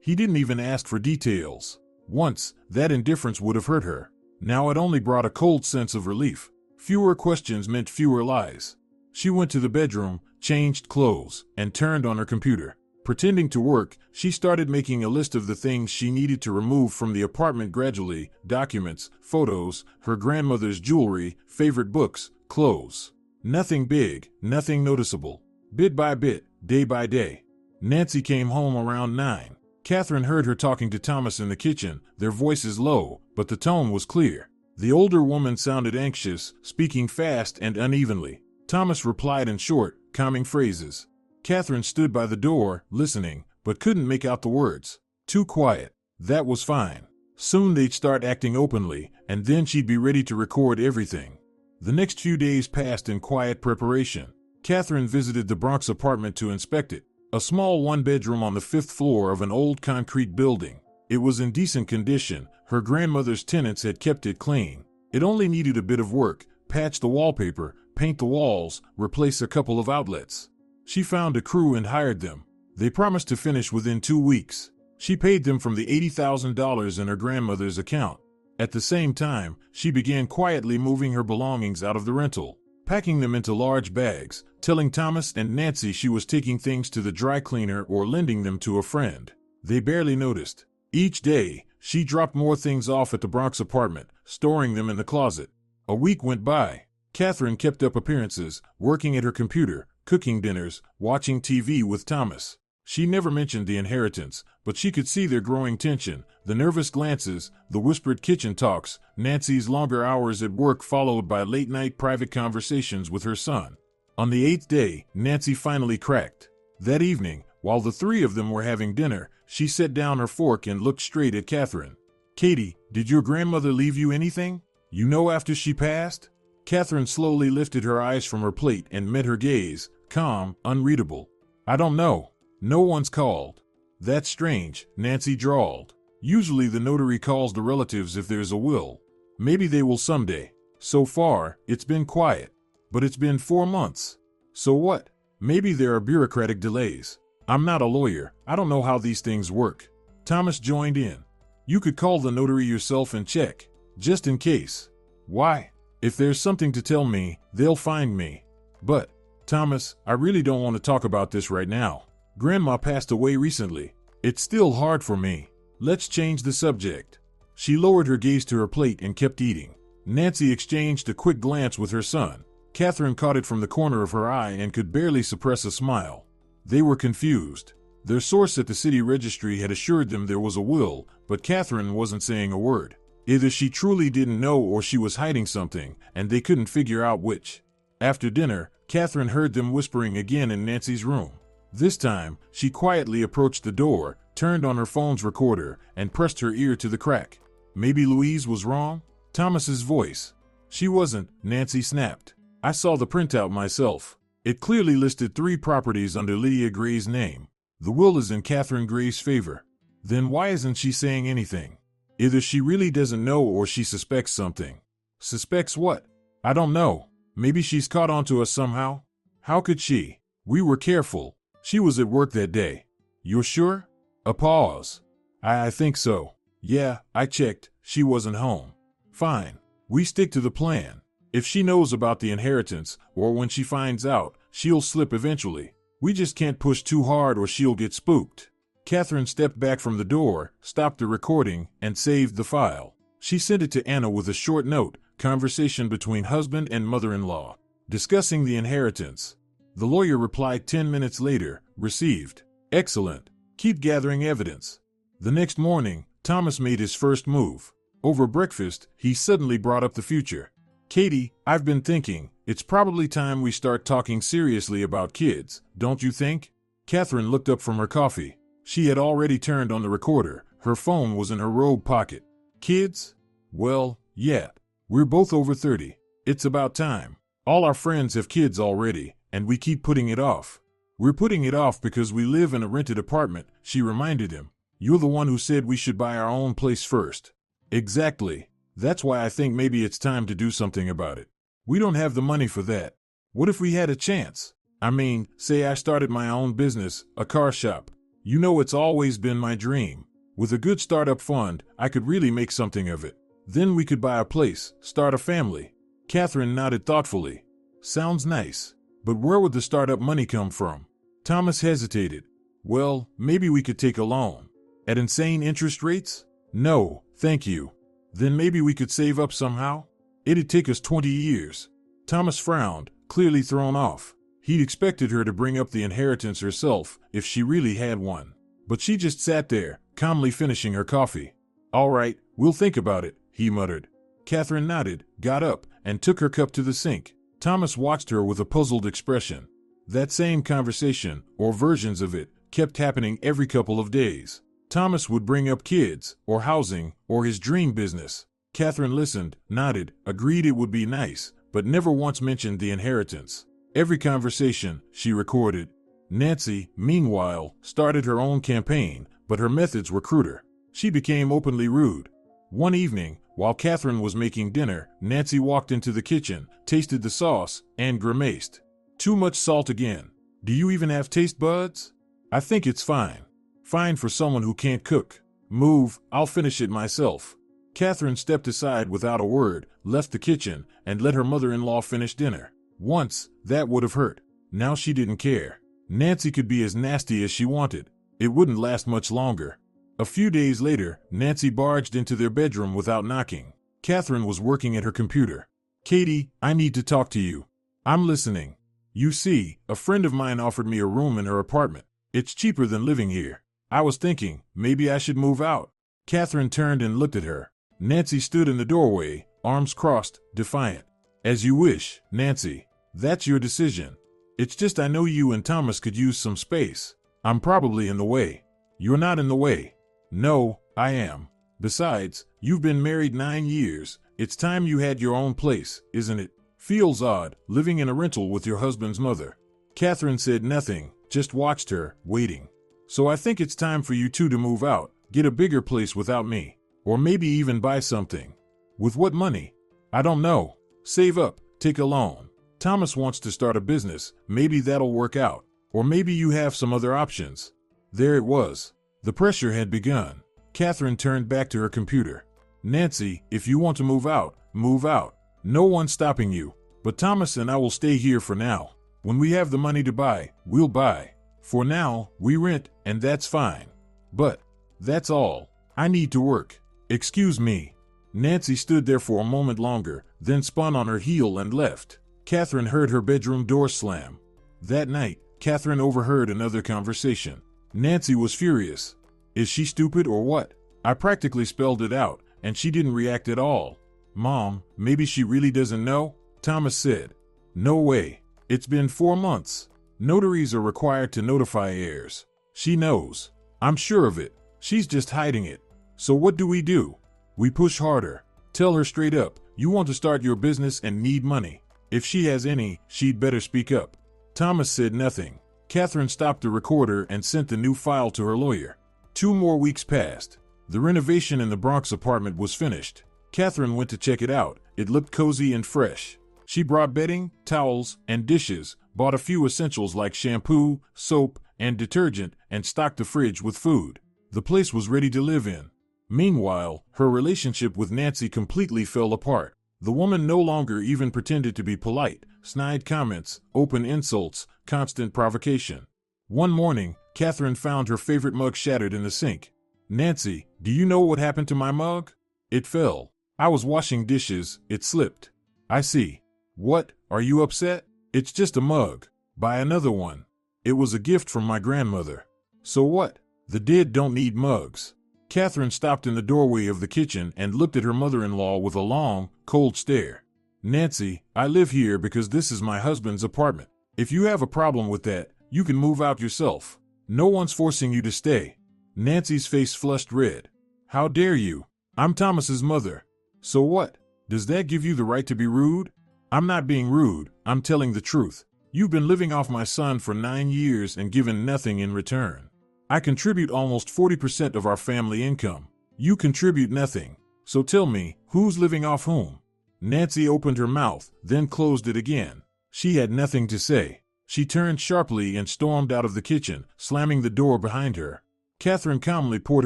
He didn't even ask for details. Once, that indifference would have hurt her. Now it only brought a cold sense of relief. Fewer questions meant fewer lies. She went to the bedroom, changed clothes, and turned on her computer. Pretending to work, she started making a list of the things she needed to remove from the apartment gradually: documents, photos, her grandmother's jewelry, favorite books, clothes. Nothing big, nothing noticeable. Bit by bit, day by day. Nancy came home around 9. Catherine heard her talking to Thomas in the kitchen, their voices low, but the tone was clear. The older woman sounded anxious, speaking fast and unevenly. Thomas replied in short, calming phrases. Catherine stood by the door, listening, but couldn't make out the words. Too quiet. That was fine. Soon they'd start acting openly, and then she'd be ready to record everything. The next few days passed in quiet preparation. Catherine visited the Bronx apartment to inspect it. A small one-bedroom on the 5th floor of an old concrete building. It was in decent condition. Her grandmother's tenants had kept it clean. It only needed a bit of work: patch the wallpaper, paint the walls, replace a couple of outlets. She found a crew and hired them. They promised to finish within 2 weeks. She paid them from the $80,000 in her grandmother's account. At the same time, she began quietly moving her belongings out of the rental, packing them into large bags, telling Thomas and Nancy she was taking things to the dry cleaner or lending them to a friend. They barely noticed. Each day, she dropped more things off at the Bronx apartment, storing them in the closet. A week went by. Catherine kept up appearances, working at her computer, cooking dinners, watching TV with Thomas. She never mentioned the inheritance, but she could see their growing tension, the nervous glances, the whispered kitchen talks, Nancy's longer hours at work followed by late-night private conversations with her son. On the 8th day, Nancy finally cracked. That evening, while the three of them were having dinner, she set down her fork and looked straight at Catherine. "Katie, did your grandmother leave you anything? You know after she passed?" Catherine slowly lifted her eyes from her plate and met her gaze, calm, unreadable. "I don't know. No one's called." "That's strange," Nancy drawled. "Usually the notary calls the relatives if there's a will. Maybe they will someday. So far, it's been quiet. But it's been 4 months. So what? Maybe there are bureaucratic delays. I'm not a lawyer. I don't know how these things work." Thomas joined in. "You could call the notary yourself and check, just in case." "Why? If there's something to tell me, they'll find me." "But, Thomas, I really don't want to talk about this right now. Grandma passed away recently. It's still hard for me. Let's change the subject." She lowered her gaze to her plate and kept eating. Nancy exchanged a quick glance with her son. Catherine caught it from the corner of her eye and could barely suppress a smile. They were confused. Their source at the city registry had assured them there was a will, but Catherine wasn't saying a word. Either she truly didn't know or she was hiding something, and they couldn't figure out which. After dinner, Catherine heard them whispering again in Nancy's room. This time, she quietly approached the door, turned on her phone's recorder, and pressed her ear to the crack. Maybe Louise was wrong? Thomas's voice. She wasn't, Nancy snapped. I saw the printout myself. It clearly listed 3 properties under Lydia Gray's name. The will is in Catherine Gray's favor. Then why isn't she saying anything? Either she really doesn't know or she suspects something. Suspects what? I don't know. Maybe she's caught on to us somehow? How could she? We were careful. She was at work that day. You're sure? A pause. I think so. Yeah, I checked. She wasn't home. Fine. We stick to the plan. If she knows about the inheritance, or when she finds out, she'll slip eventually. We just can't push too hard or she'll get spooked. Catherine stepped back from the door, stopped the recording, and saved the file. She sent it to Anna with a short note, conversation between husband and mother-in-law, discussing the inheritance. The lawyer replied 10 minutes later, received. Excellent. Keep gathering evidence. The next morning, Thomas made his first move. Over breakfast, he suddenly brought up the future. Katie, I've been thinking, it's probably time we start talking seriously about kids, don't you think? Catherine looked up from her coffee. She had already turned on the recorder. Her phone was in her robe pocket. Kids? Well, yeah. We're both over 30. It's about time. All our friends have kids already, and we keep putting it off. We're putting it off because we live in a rented apartment, she reminded him. You're the one who said we should buy our own place first. Exactly. That's why I think maybe it's time to do something about it. We don't have the money for that. What if we had a chance? I mean, say I started my own business, a car shop. You know it's always been my dream. With a good startup fund, I could really make something of it. Then we could buy a place, start a family. Catherine nodded thoughtfully. Sounds nice. But where would the startup money come from? Thomas hesitated. Well, maybe we could take a loan. At insane interest rates? No, thank you. Then maybe we could save up somehow? It'd take us 20 years. Thomas frowned, clearly thrown off. He'd expected her to bring up the inheritance herself, if she really had one. But she just sat there, calmly finishing her coffee. All right, we'll think about it, he muttered. Catherine nodded, got up, and took her cup to the sink. Thomas watched her with a puzzled expression. That same conversation, or versions of it, kept happening every couple of days. Thomas would bring up kids, or housing, or his dream business. Catherine listened, nodded, agreed it would be nice, but never once mentioned the inheritance. Every conversation, she recorded. Nancy, meanwhile, started her own campaign, but her methods were cruder. She became openly rude. One evening, while Catherine was making dinner, Nancy walked into the kitchen, tasted the sauce, and grimaced. Too much salt again. Do you even have taste buds? I think it's fine. Fine for someone who can't cook. Move, I'll finish it myself. Catherine stepped aside without a word, left the kitchen, and let her mother-in-law finish dinner. Once, that would have hurt. Now she didn't care. Nancy could be as nasty as she wanted. It wouldn't last much longer. A few days later, Nancy barged into their bedroom without knocking. Catherine was working at her computer. Katie, I need to talk to you. I'm listening. You see, a friend of mine offered me a room in her apartment. It's cheaper than living here. I was thinking, maybe I should move out. Catherine turned and looked at her. Nancy stood in the doorway, arms crossed, defiant. As you wish, Nancy. That's your decision. It's just I know you and Thomas could use some space. I'm probably in the way. You're not in the way. No, I am. Besides, you've been married 9 years. It's time you had your own place, isn't it? Feels odd, living in a rental with your husband's mother. Catherine said nothing, just watched her, waiting. So I think it's time for you two to move out, get a bigger place without me. Or maybe even buy something. With what money? I don't know. Save up, take a loan. Thomas wants to start a business, maybe that'll work out. Or maybe you have some other options. There it was. The pressure had begun. Catherine turned back to her computer. Nancy, if you want to move out, move out. No one's stopping you. But Thomas and I will stay here for now. When we have the money to buy, we'll buy. For now, we rent, and that's fine. But that's all. I need to work. Excuse me. Nancy stood there for a moment longer, then spun on her heel and left. Catherine heard her bedroom door slam. That night, Catherine overheard another conversation. Nancy was furious. Is she stupid or what? I practically spelled it out, and she didn't react at all. Mom, maybe she really doesn't know? Thomas said. No way. It's been 4 months. Notaries are required to notify heirs. She knows. I'm sure of it. She's just hiding it. So what do? We push harder. Tell her straight up, you want to start your business and need money. If she has any, she'd better speak up. Thomas said nothing. Catherine stopped the recorder and sent the new file to her lawyer. 2 more weeks passed. The renovation in the Bronx apartment was finished. Catherine went to check it out. It looked cozy and fresh. She brought bedding, towels, and dishes, bought a few essentials like shampoo, soap, and detergent, and stocked the fridge with food. The place was ready to live in. Meanwhile, her relationship with Nancy completely fell apart. The woman no longer even pretended to be polite, snide comments, open insults, constant provocation. One morning, Catherine found her favorite mug shattered in the sink. Nancy, do you know what happened to my mug? It fell. I was washing dishes, it slipped. I see. What, are you upset? It's just a mug. Buy another one. It was a gift from my grandmother. So what? The dead don't need mugs. Catherine stopped in the doorway of the kitchen and looked at her mother-in-law with a long, cold stare. Nancy, I live here because this is my husband's apartment. If you have a problem with that, you can move out yourself. No one's forcing you to stay. Nancy's face flushed red. How dare you? I'm Thomas's mother. So what? Does that give you the right to be rude? I'm not being rude, I'm telling the truth. You've been living off my son for 9 years and given nothing in return. I contribute almost 40% of our family income. You contribute nothing. So tell me, who's living off whom? Nancy opened her mouth, then closed it again. She had nothing to say. She turned sharply and stormed out of the kitchen, slamming the door behind her. Catherine calmly poured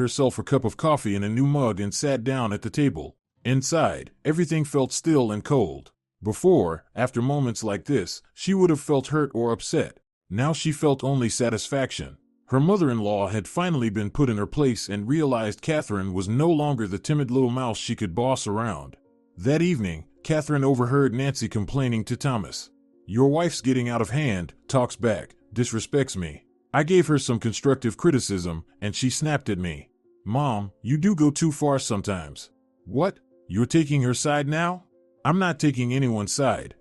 herself a cup of coffee in a new mug and sat down at the table. Inside, everything felt still and cold. Before, after moments like this, she would have felt hurt or upset. Now she felt only satisfaction. Her mother-in-law had finally been put in her place and realized Catherine was no longer the timid little mouse she could boss around. That evening, Catherine overheard Nancy complaining to Thomas. Your wife's getting out of hand, talks back, disrespects me. I gave her some constructive criticism, and she snapped at me. Mom, you do go too far sometimes. What? You're taking her side now? I'm not taking anyone's side,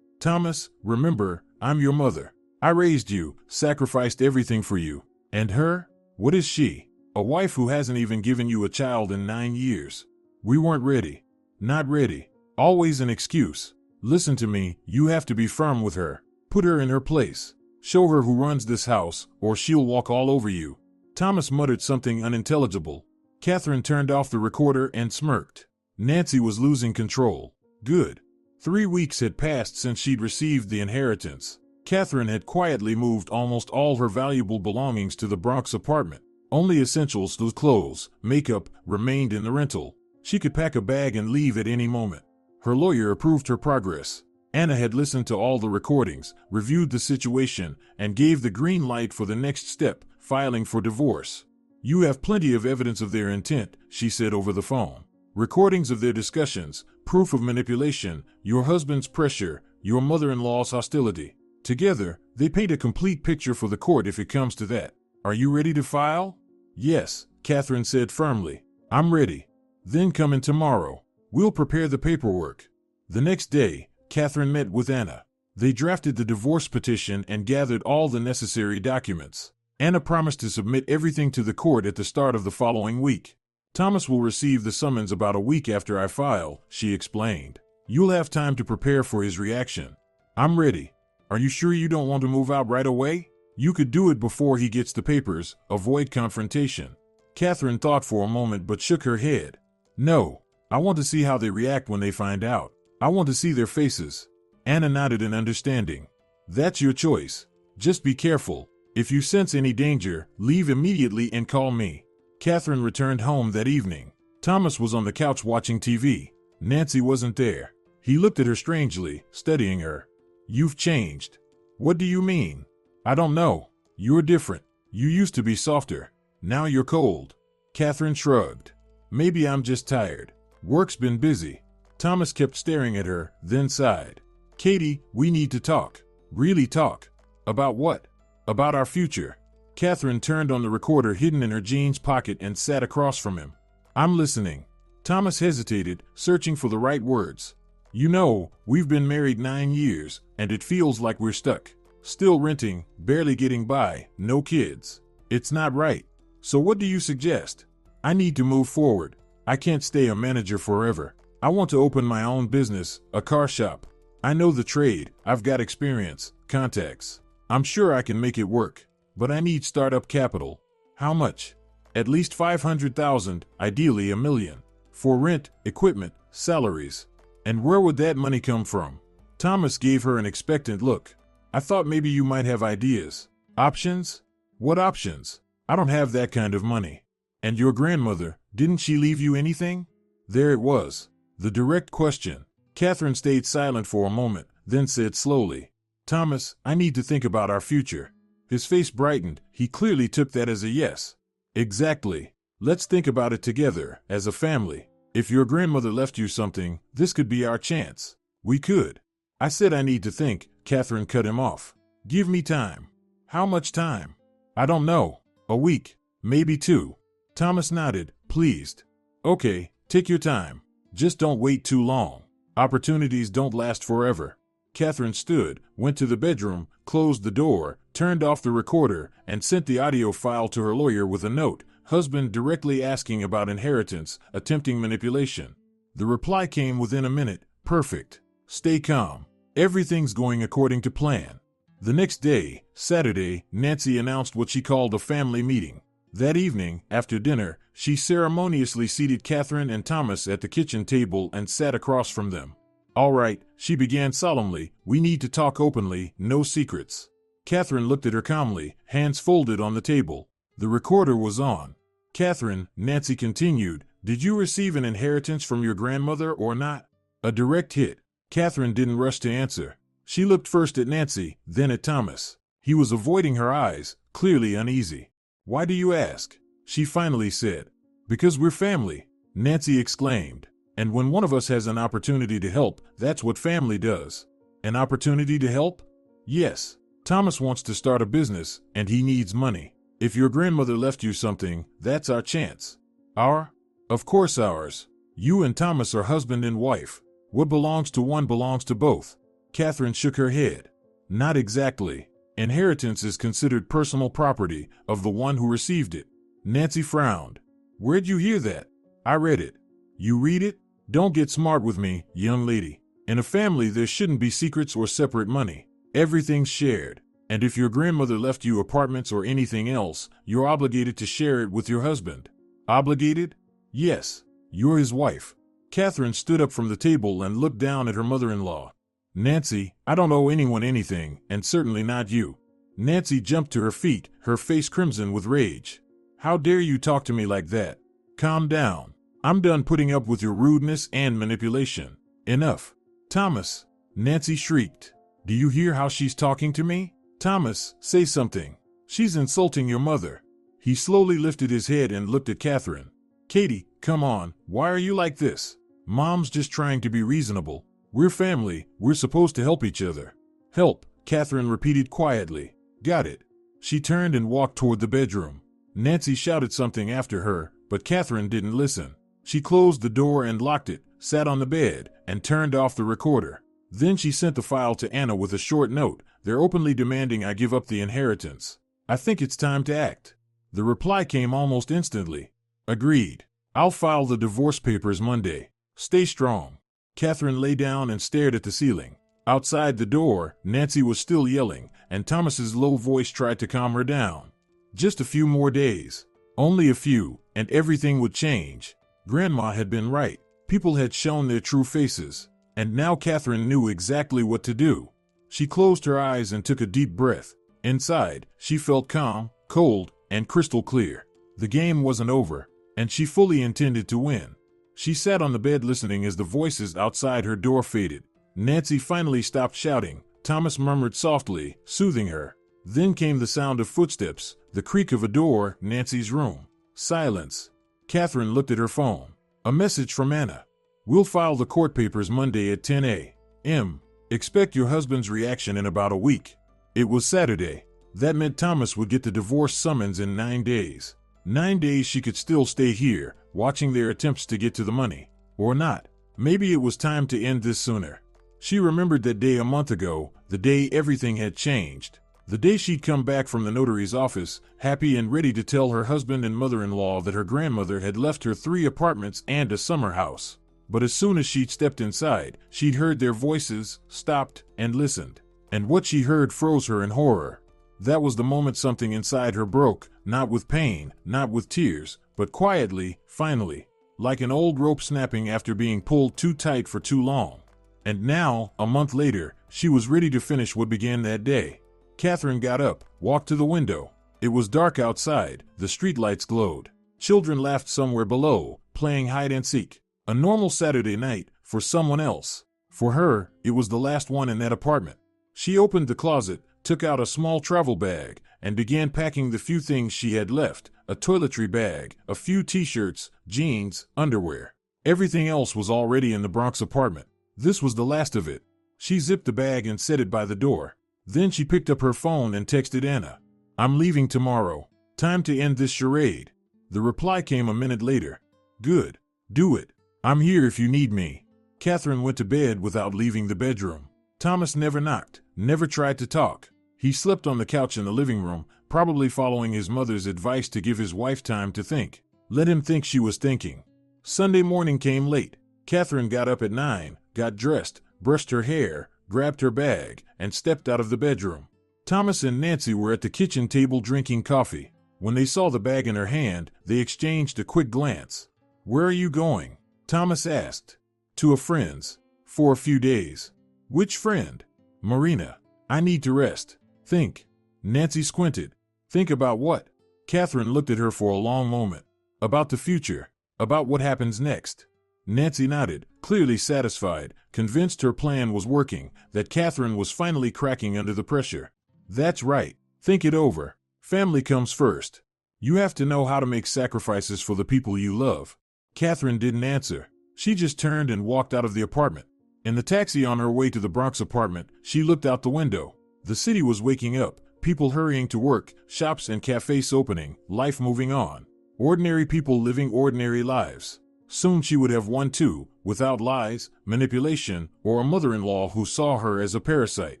Thomas, remember, I'm your mother. I raised you, sacrificed everything for you. And her? What is she? A wife who hasn't even given you a child in 9 years. We weren't ready. Not ready. Always an excuse. Listen to me, you have to be firm with her. Put her in her place. Show her who runs this house, or she'll walk all over you. Thomas muttered something unintelligible. Catherine turned off the recorder and smirked. Nancy was losing control. Good. 3 weeks had passed since she'd received the inheritance. Catherine had quietly moved almost all her valuable belongings to the Bronx apartment. Only essentials, those clothes, makeup, remained in the rental. She could pack a bag and leave at any moment. Her lawyer approved her progress. Anna had listened to all the recordings, reviewed the situation, and gave the green light for the next step, filing for divorce. You have plenty of evidence of their intent, she said over the phone. Recordings of their discussions, proof of manipulation, your husband's pressure, your mother-in-law's hostility. Together, they paint a complete picture for the court if it comes to that. Are you ready to file? Yes, Catherine said firmly. I'm ready. Then come in tomorrow. We'll prepare the paperwork. The next day, Catherine met with Anna. They drafted the divorce petition and gathered all the necessary documents. Anna promised to submit everything to the court at the start of the following week. Thomas will receive the summons about a week after I file, she explained. You'll have time to prepare for his reaction. I'm ready. Are you sure you don't want to move out right away? You could do it before he gets the papers, avoid confrontation. Catherine thought for a moment but shook her head. No, I want to see how they react when they find out. I want to see their faces. Anna nodded in understanding. That's your choice. Just be careful. If you sense any danger, leave immediately and call me. Catherine returned home that evening. Thomas was on the couch watching TV. Nancy wasn't there. He looked at her strangely, studying her. You've changed. What do you mean? I don't know. You're different. You used to be softer. Now you're cold. Catherine shrugged. Maybe I'm just tired. Work's been busy. Thomas kept staring at her, then sighed. Katie, we need to talk. Really talk. About what? About our future. Catherine turned on the recorder hidden in her jeans pocket and sat across from him. I'm listening. Thomas hesitated, searching for the right words. You know, we've been married 9 years, and it feels like we're stuck. Still renting, barely getting by, no kids. It's not right. So what do you suggest? I need to move forward. I can't stay a manager forever. I want to open my own business, a car shop. I know the trade, I've got experience, contacts. I'm sure I can make it work. But I need startup capital. How much? At least 500,000, ideally $1 million. For rent, equipment, salaries. And where would that money come from? Thomas gave her an expectant look. I thought maybe you might have ideas. Options? What options? I don't have that kind of money. And your grandmother, didn't she leave you anything? There it was. The direct question. Catherine stayed silent for a moment, then said slowly, Thomas, I need to think about our future. His face brightened. He clearly took that as a yes. Exactly. Let's think about it together, as a family. If your grandmother left you something, this could be our chance. We could. I said I need to think. Catherine cut him off. Give me time. How much time? I don't know. A week. Maybe 2. Thomas nodded, pleased. Okay, take your time. Just don't wait too long. Opportunities don't last forever. Catherine stood, went to the bedroom, closed the door, turned off the recorder, and sent the audio file to her lawyer with a note, husband directly asking about inheritance, attempting manipulation. The reply came within a minute, perfect. Stay calm. Everything's going according to plan. The next day, Saturday, Nancy announced what she called a family meeting. That evening, after dinner, she ceremoniously seated Catherine and Thomas at the kitchen table and sat across from them. All right, she began solemnly, we need to talk openly, no secrets. Catherine looked at her calmly, hands folded on the table. The recorder was on. Catherine, Nancy continued, did you receive an inheritance from your grandmother or not? A direct hit. Catherine didn't rush to answer. She looked first at Nancy, then at Thomas. He was avoiding her eyes, clearly uneasy. Why do you ask? She finally said. Because we're family, Nancy exclaimed. And when one of us has an opportunity to help, that's what family does. An opportunity to help? Yes. Thomas wants to start a business, and he needs money. If your grandmother left you something, that's our chance. Our? Of course ours. You and Thomas are husband and wife. What belongs to one belongs to both. Catherine shook her head. Not exactly. Inheritance is considered personal property of the one who received it. Nancy frowned. Where'd you hear that? I read it. You read it? Don't get smart with me, young lady. In a family there shouldn't be secrets or separate money. Everything's shared. And if your grandmother left you apartments or anything else, you're obligated to share it with your husband. Obligated? Yes. You're his wife. Catherine stood up from the table and looked down at her mother-in-law. Nancy, I don't owe anyone anything, and certainly not you. Nancy jumped to her feet, her face crimson with rage. How dare you talk to me like that? Calm down. I'm done putting up with your rudeness and manipulation. Enough. Thomas, Nancy shrieked. Do you hear how she's talking to me? Thomas, say something. She's insulting your mother. He slowly lifted his head and looked at Catherine. Katie, come on, why are you like this? Mom's just trying to be reasonable. We're family, we're supposed to help each other. Help, Catherine repeated quietly. Got it. She turned and walked toward the bedroom. Nancy shouted something after her, but Catherine didn't listen. She closed the door and locked it, sat on the bed, and turned off the recorder. Then she sent the file to Anna with a short note. They're openly demanding I give up the inheritance. I think it's time to act. The reply came almost instantly. Agreed. I'll file the divorce papers Monday. Stay strong. Catherine lay down and stared at the ceiling. Outside the door, Nancy was still yelling, and Thomas's low voice tried to calm her down. Just a few more days. Only a few, and everything would change. Grandma had been right. People had shown their true faces, and now Catherine knew exactly what to do. She closed her eyes and took a deep breath. Inside, she felt calm, cold, and crystal clear. The game wasn't over, and she fully intended to win. She sat on the bed listening as the voices outside her door faded. Nancy finally stopped shouting. Thomas murmured softly, soothing her. Then came the sound of footsteps, the creak of a door, Nancy's room. Silence. Catherine looked at her phone. A message from Anna. We'll file the court papers Monday at 10 a.m. Expect your husband's reaction in about a week. It was Saturday. That meant Thomas would get the divorce summons in 9 days. 9 days she could still stay here, watching their attempts to get to the money. Or not. Maybe it was time to end this sooner. She remembered that day a month ago, the day everything had changed. The day she'd come back from the notary's office, happy and ready to tell her husband and mother-in-law that her grandmother had left her 3 apartments and a summer house. But as soon as she'd stepped inside, she'd heard their voices, stopped, and listened. And what she heard froze her in horror. That was the moment something inside her broke, not with pain, not with tears, but quietly, finally, like an old rope snapping after being pulled too tight for too long. And now, a month later, she was ready to finish what began that day. Catherine got up, walked to the window. It was dark outside, the streetlights glowed. Children laughed somewhere below, playing hide and seek. A normal Saturday night, for someone else. For her, it was the last one in that apartment. She opened the closet, took out a small travel bag, and began packing the few things she had left, a toiletry bag, a few t-shirts, jeans, underwear. Everything else was already in the Bronx apartment. This was the last of it. She zipped the bag and set it by the door. Then she picked up her phone and texted Anna. "I'm leaving tomorrow. Time to end this charade." The reply came a minute later. "Good. Do it. I'm here if you need me." Catherine went to bed without leaving the bedroom. Thomas never knocked, never tried to talk. He slept on the couch in the living room, probably following his mother's advice to give his wife time to think. Let him think she was thinking. Sunday morning came late. Catherine got up at 9, got dressed, brushed her hair, grabbed her bag, and stepped out of the bedroom. Thomas and Nancy were at the kitchen table drinking coffee. When they saw the bag in her hand, they exchanged a quick glance. "Where are you going?" Thomas asked. "To a friend's. For a few days." "Which friend?" "Marina. I need to rest. Think." Nancy squinted. "Think about what?" Catherine looked at her for a long moment. "About the future. About what happens next." Nancy nodded, clearly satisfied, convinced her plan was working, that Catherine was finally cracking under the pressure. "That's right. Think it over. Family comes first. You have to know how to make sacrifices for the people you love." Catherine didn't answer. She just turned and walked out of the apartment. In the taxi on her way to the Bronx apartment, she looked out the window. The city was waking up, people hurrying to work, shops and cafes opening, life moving on. Ordinary people living ordinary lives. Soon she would have one too, without lies, manipulation, or a mother-in-law who saw her as a parasite.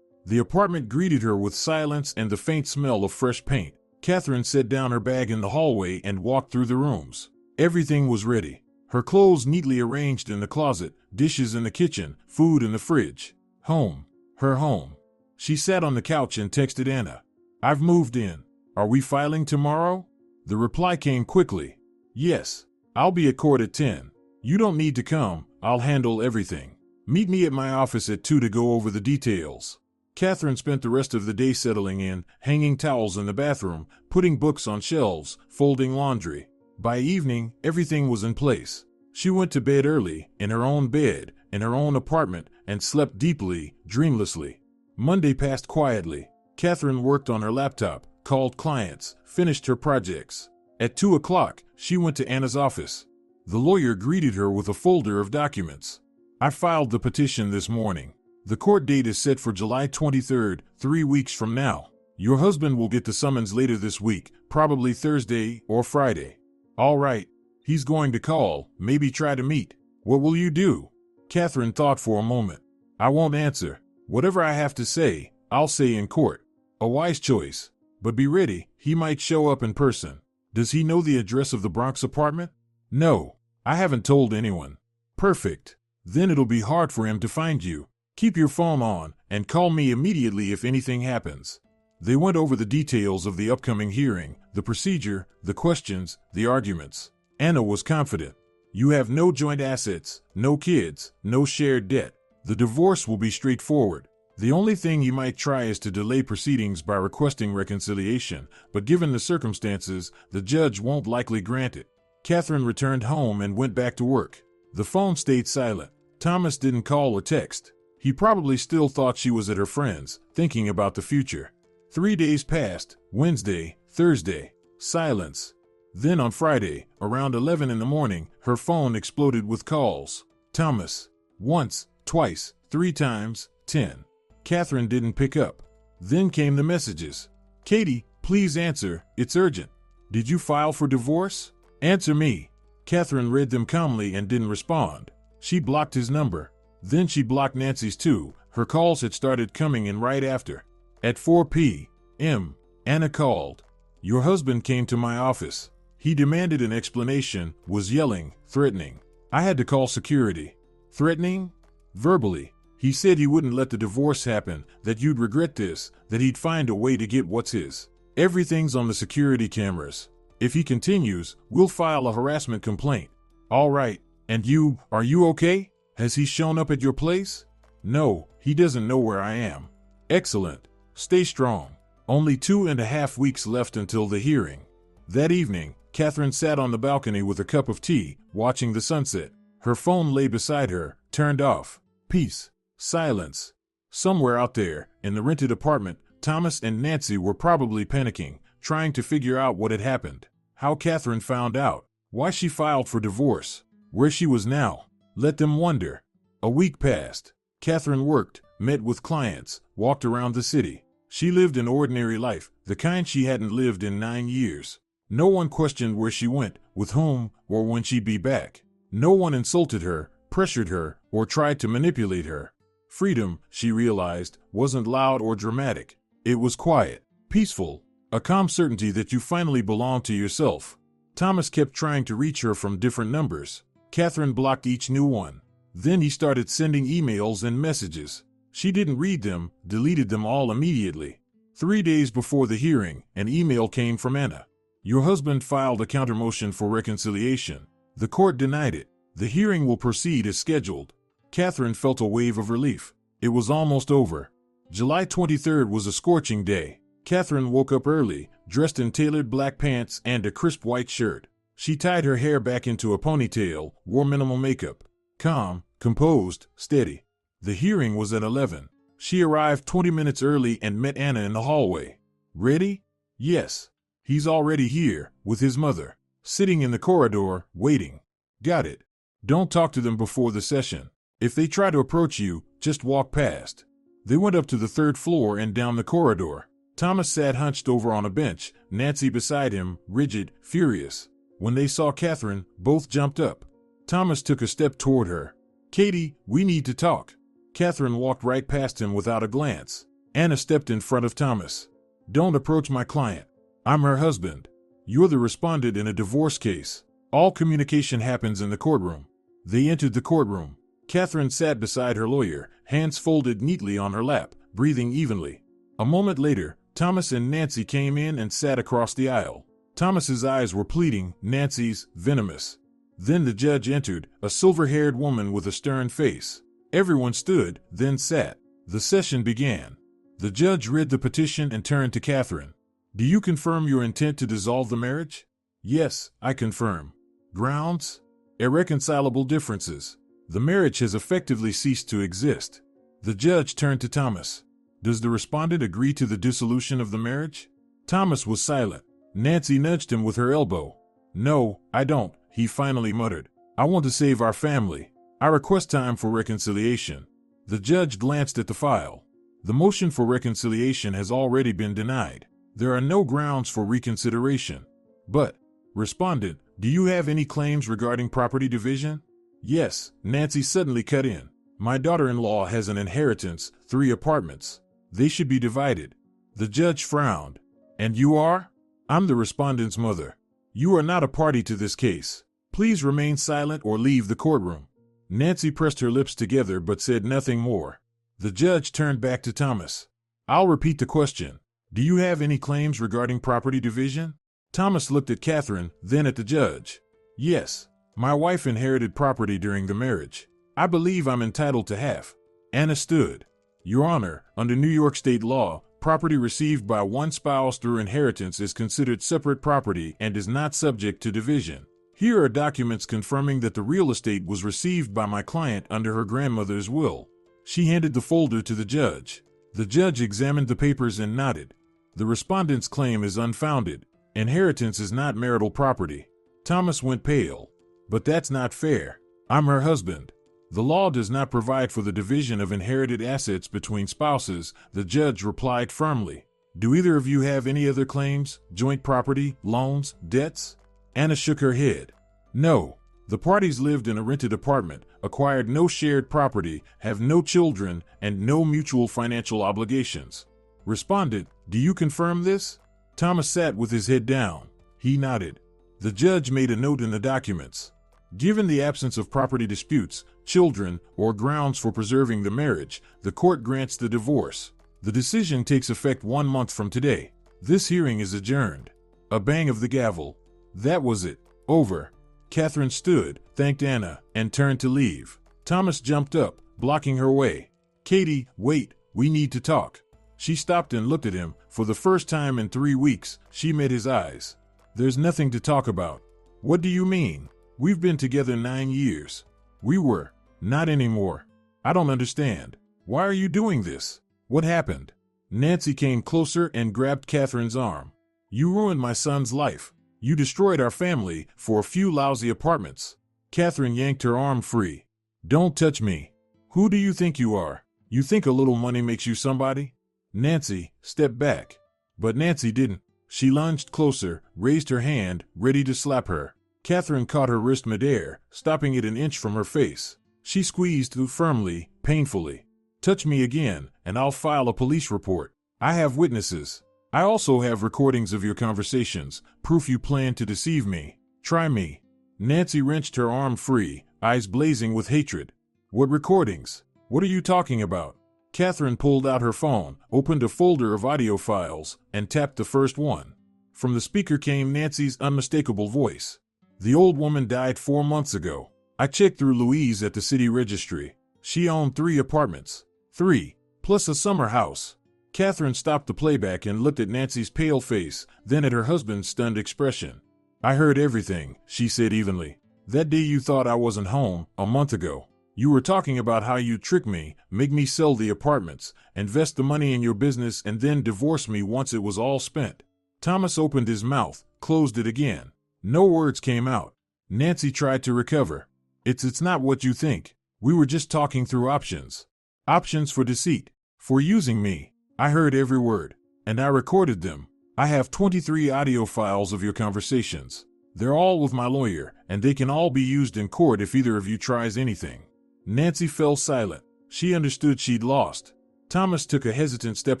The apartment greeted her with silence and the faint smell of fresh paint. Catherine set down her bag in the hallway and walked through the rooms. Everything was ready. Her clothes neatly arranged in the closet, dishes in the kitchen, food in the fridge. Home. Her home. She sat on the couch and texted Anna. "I've moved in. Are we filing tomorrow?" The reply came quickly. "Yes. I'll be at court at 10. You don't need to come. I'll handle everything. Meet me at my office at 2 to go over the details." Catherine spent the rest of the day settling in, hanging towels in the bathroom, putting books on shelves, folding laundry. By evening, everything was in place. She went to bed early, in her own bed, in her own apartment, and slept deeply, dreamlessly. Monday passed quietly. Catherine worked on her laptop, called clients, finished her projects. At 2 o'clock, she went to Anna's office. The lawyer greeted her with a folder of documents. "I filed the petition this morning. The court date is set for July 23rd, 3 weeks from now. Your husband will get the summons later this week, probably Thursday or Friday." "All right. He's going to call, maybe try to meet. What will you do?" Catherine thought for a moment. "I won't answer. Whatever I have to say, I'll say in court." A wise choice. But be ready, he might show up in person. "Does he know the address of the Bronx apartment?" "No. I haven't told anyone." "Perfect. Then it'll be hard for him to find you. Keep your phone on, and call me immediately if anything happens." They went over the details of the upcoming hearing, the procedure, the questions, the arguments. Anna was confident. "You have no joint assets, no kids, no shared debt. The divorce will be straightforward. The only thing you might try is to delay proceedings by requesting reconciliation, but given the circumstances, the judge won't likely grant it." Catherine returned home and went back to work. The phone stayed silent. Thomas didn't call or text. He probably still thought she was at her friend's, thinking about the future. 3 days passed, Wednesday, Thursday, silence. Then on Friday, around 11 in the morning, her phone exploded with calls. "Thomas." Once, twice, 3 times. 10. Catherine didn't pick up. Then came the messages. Katie, please answer, it's urgent. Did you file for divorce? Answer me. Catherine read them calmly and didn't respond. She blocked his number. Then she blocked Nancy's too. Her calls had started coming in right after. At 4 p.m., Anna called. Your husband came to my office. He demanded an explanation, was yelling, threatening. I had to call security. Threatening? Verbally. He said he wouldn't let the divorce happen, that you'd regret this, that he'd find a way to get what's his. Everything's on the security cameras. If he continues, we'll file a harassment complaint. All right. And you, are you okay? Has he shown up at your place? No, he doesn't know where I am. Excellent. Stay strong. Only 2.5 weeks left until the hearing. That evening, Catherine sat on the balcony with a cup of tea, watching the sunset. Her phone lay beside her, turned off. Peace. Silence. Somewhere out there, in the rented apartment, Thomas and Nancy were probably panicking, trying to figure out what had happened. How Catherine found out. Why she filed for divorce. Where she was now. Let them wonder. A week passed. Catherine worked, met with clients, walked around the city. She lived an ordinary life, the kind she hadn't lived in 9 years. No one questioned where she went, with whom, or when she'd be back. No one insulted her, pressured her, or tried to manipulate her. Freedom, she realized, wasn't loud or dramatic. It was quiet, peaceful, a calm certainty that you finally belonged to yourself. Thomas kept trying to reach her from different numbers. Catherine blocked each new one. Then he started sending emails and messages. She didn't read them, deleted them all immediately. 3 days before the hearing, an email came from Anna. Your husband filed a countermotion for reconciliation. The court denied it. The hearing will proceed as scheduled. Catherine felt a wave of relief. It was almost over. July 23rd was a scorching day. Catherine woke up early, dressed in tailored black pants and a crisp white shirt. She tied her hair back into a ponytail, wore minimal makeup. Calm, composed, steady. The hearing was at 11. She arrived 20 minutes early and met Anna in the hallway. Ready? Yes. He's already here, with his mother. Sitting in the corridor, waiting. Got it. Don't talk to them before the session. If they try to approach you, just walk past. They went up to the 3rd floor and down the corridor. Thomas sat hunched over on a bench, Nancy beside him, rigid, furious. When they saw Catherine, both jumped up. Thomas took a step toward her. Katie, we need to talk. Catherine walked right past him without a glance. Anna stepped in front of Thomas. Don't approach my client. I'm her husband. You're the respondent in a divorce case. All communication happens in the courtroom. They entered the courtroom. Catherine sat beside her lawyer, hands folded neatly on her lap, breathing evenly. A moment later, Thomas and Nancy came in and sat across the aisle. Thomas's eyes were pleading, Nancy's venomous. Then the judge entered, a silver-haired woman with a stern face. Everyone stood, then sat. The session began. The judge read the petition and turned to Catherine. Do you confirm your intent to dissolve the marriage? Yes, I confirm. Grounds? Irreconcilable differences. The marriage has effectively ceased to exist. The judge turned to Thomas. Does the respondent agree to the dissolution of the marriage? Thomas was silent. Nancy nudged him with her elbow. No, I don't, he finally muttered. I want to save our family. I request time for reconciliation. The judge glanced at the file. The motion for reconciliation has already been denied. There are no grounds for reconsideration. But, respondent, do you have any claims regarding property division? Yes, Nancy suddenly cut in. My daughter-in-law has an inheritance, 3 apartments. They should be divided. The judge frowned. And you are? I'm the respondent's mother. You are not a party to this case. Please remain silent or leave the courtroom. Nancy pressed her lips together but said nothing more. The judge turned back to Thomas. I'll repeat the question. Do you have any claims regarding property division? Thomas looked at Catherine, then at the judge. Yes. My wife inherited property during the marriage. I believe I'm entitled to half. Anna stood. Your Honor, under New York state law, property received by one spouse through inheritance is considered separate property and is not subject to division. Here are documents confirming that the real estate was received by my client under her grandmother's will. She handed the folder to the judge. The judge examined the papers and nodded. The respondent's claim is unfounded. Inheritance is not marital property. Thomas went pale. But that's not fair. I'm her husband. The law does not provide for the division of inherited assets between spouses, the judge replied firmly. Do either of you have any other claims, joint property, loans, debts? Anna shook her head. No. The parties lived in a rented apartment, acquired no shared property, have no children, and no mutual financial obligations. Responded, do you confirm this? Thomas sat with his head down. He nodded. The judge made a note in the documents. Given the absence of property disputes, children, or grounds for preserving the marriage, the court grants the divorce. The decision takes effect 1 month from today. This hearing is adjourned. A bang of the gavel. That was it. Over. Catherine stood, thanked Anna, and turned to leave. Thomas jumped up, blocking her way. Katie, wait, we need to talk. She stopped and looked at him. For the first time in 3 weeks, she met his eyes. There's nothing to talk about. What do you mean? We've been together 9 years. We were. Not anymore. I don't understand. Why are you doing this? What happened? Nancy came closer and grabbed Catherine's arm. You ruined my son's life. You destroyed our family for a few lousy apartments. Catherine yanked her arm free. Don't touch me. Who do you think you are? You think a little money makes you somebody? Nancy, step back. But Nancy didn't. She lunged closer, raised her hand, ready to slap her. Catherine caught her wrist midair, stopping it an inch from her face. She squeezed through firmly, painfully. Touch me again, and I'll file a police report. I have witnesses. I also have recordings of your conversations, proof you plan to deceive me. Try me. Nancy wrenched her arm free, eyes blazing with hatred. What recordings? What are you talking about? Catherine pulled out her phone, opened a folder of audio files, and tapped the first one. From the speaker came Nancy's unmistakable voice. The old woman died 4 months ago. I checked through Louise at the city registry. She owned 3 apartments. 3, plus a summer house. Catherine stopped the playback and looked at Nancy's pale face, then at her husband's stunned expression. I heard everything, she said evenly. That day you thought I wasn't home, a month ago. You were talking about how you'd trick me, make me sell the apartments, invest the money in your business, and then divorce me once it was all spent. Thomas opened his mouth, closed it again. No words came out. Nancy tried to recover. It's not what you think. We were just talking through options. Options for deceit. For using me. I heard every word. And I recorded them. I have 23 audio files of your conversations. They're all with my lawyer, and they can all be used in court if either of you tries anything. Nancy fell silent. She understood she'd lost. Thomas took a hesitant step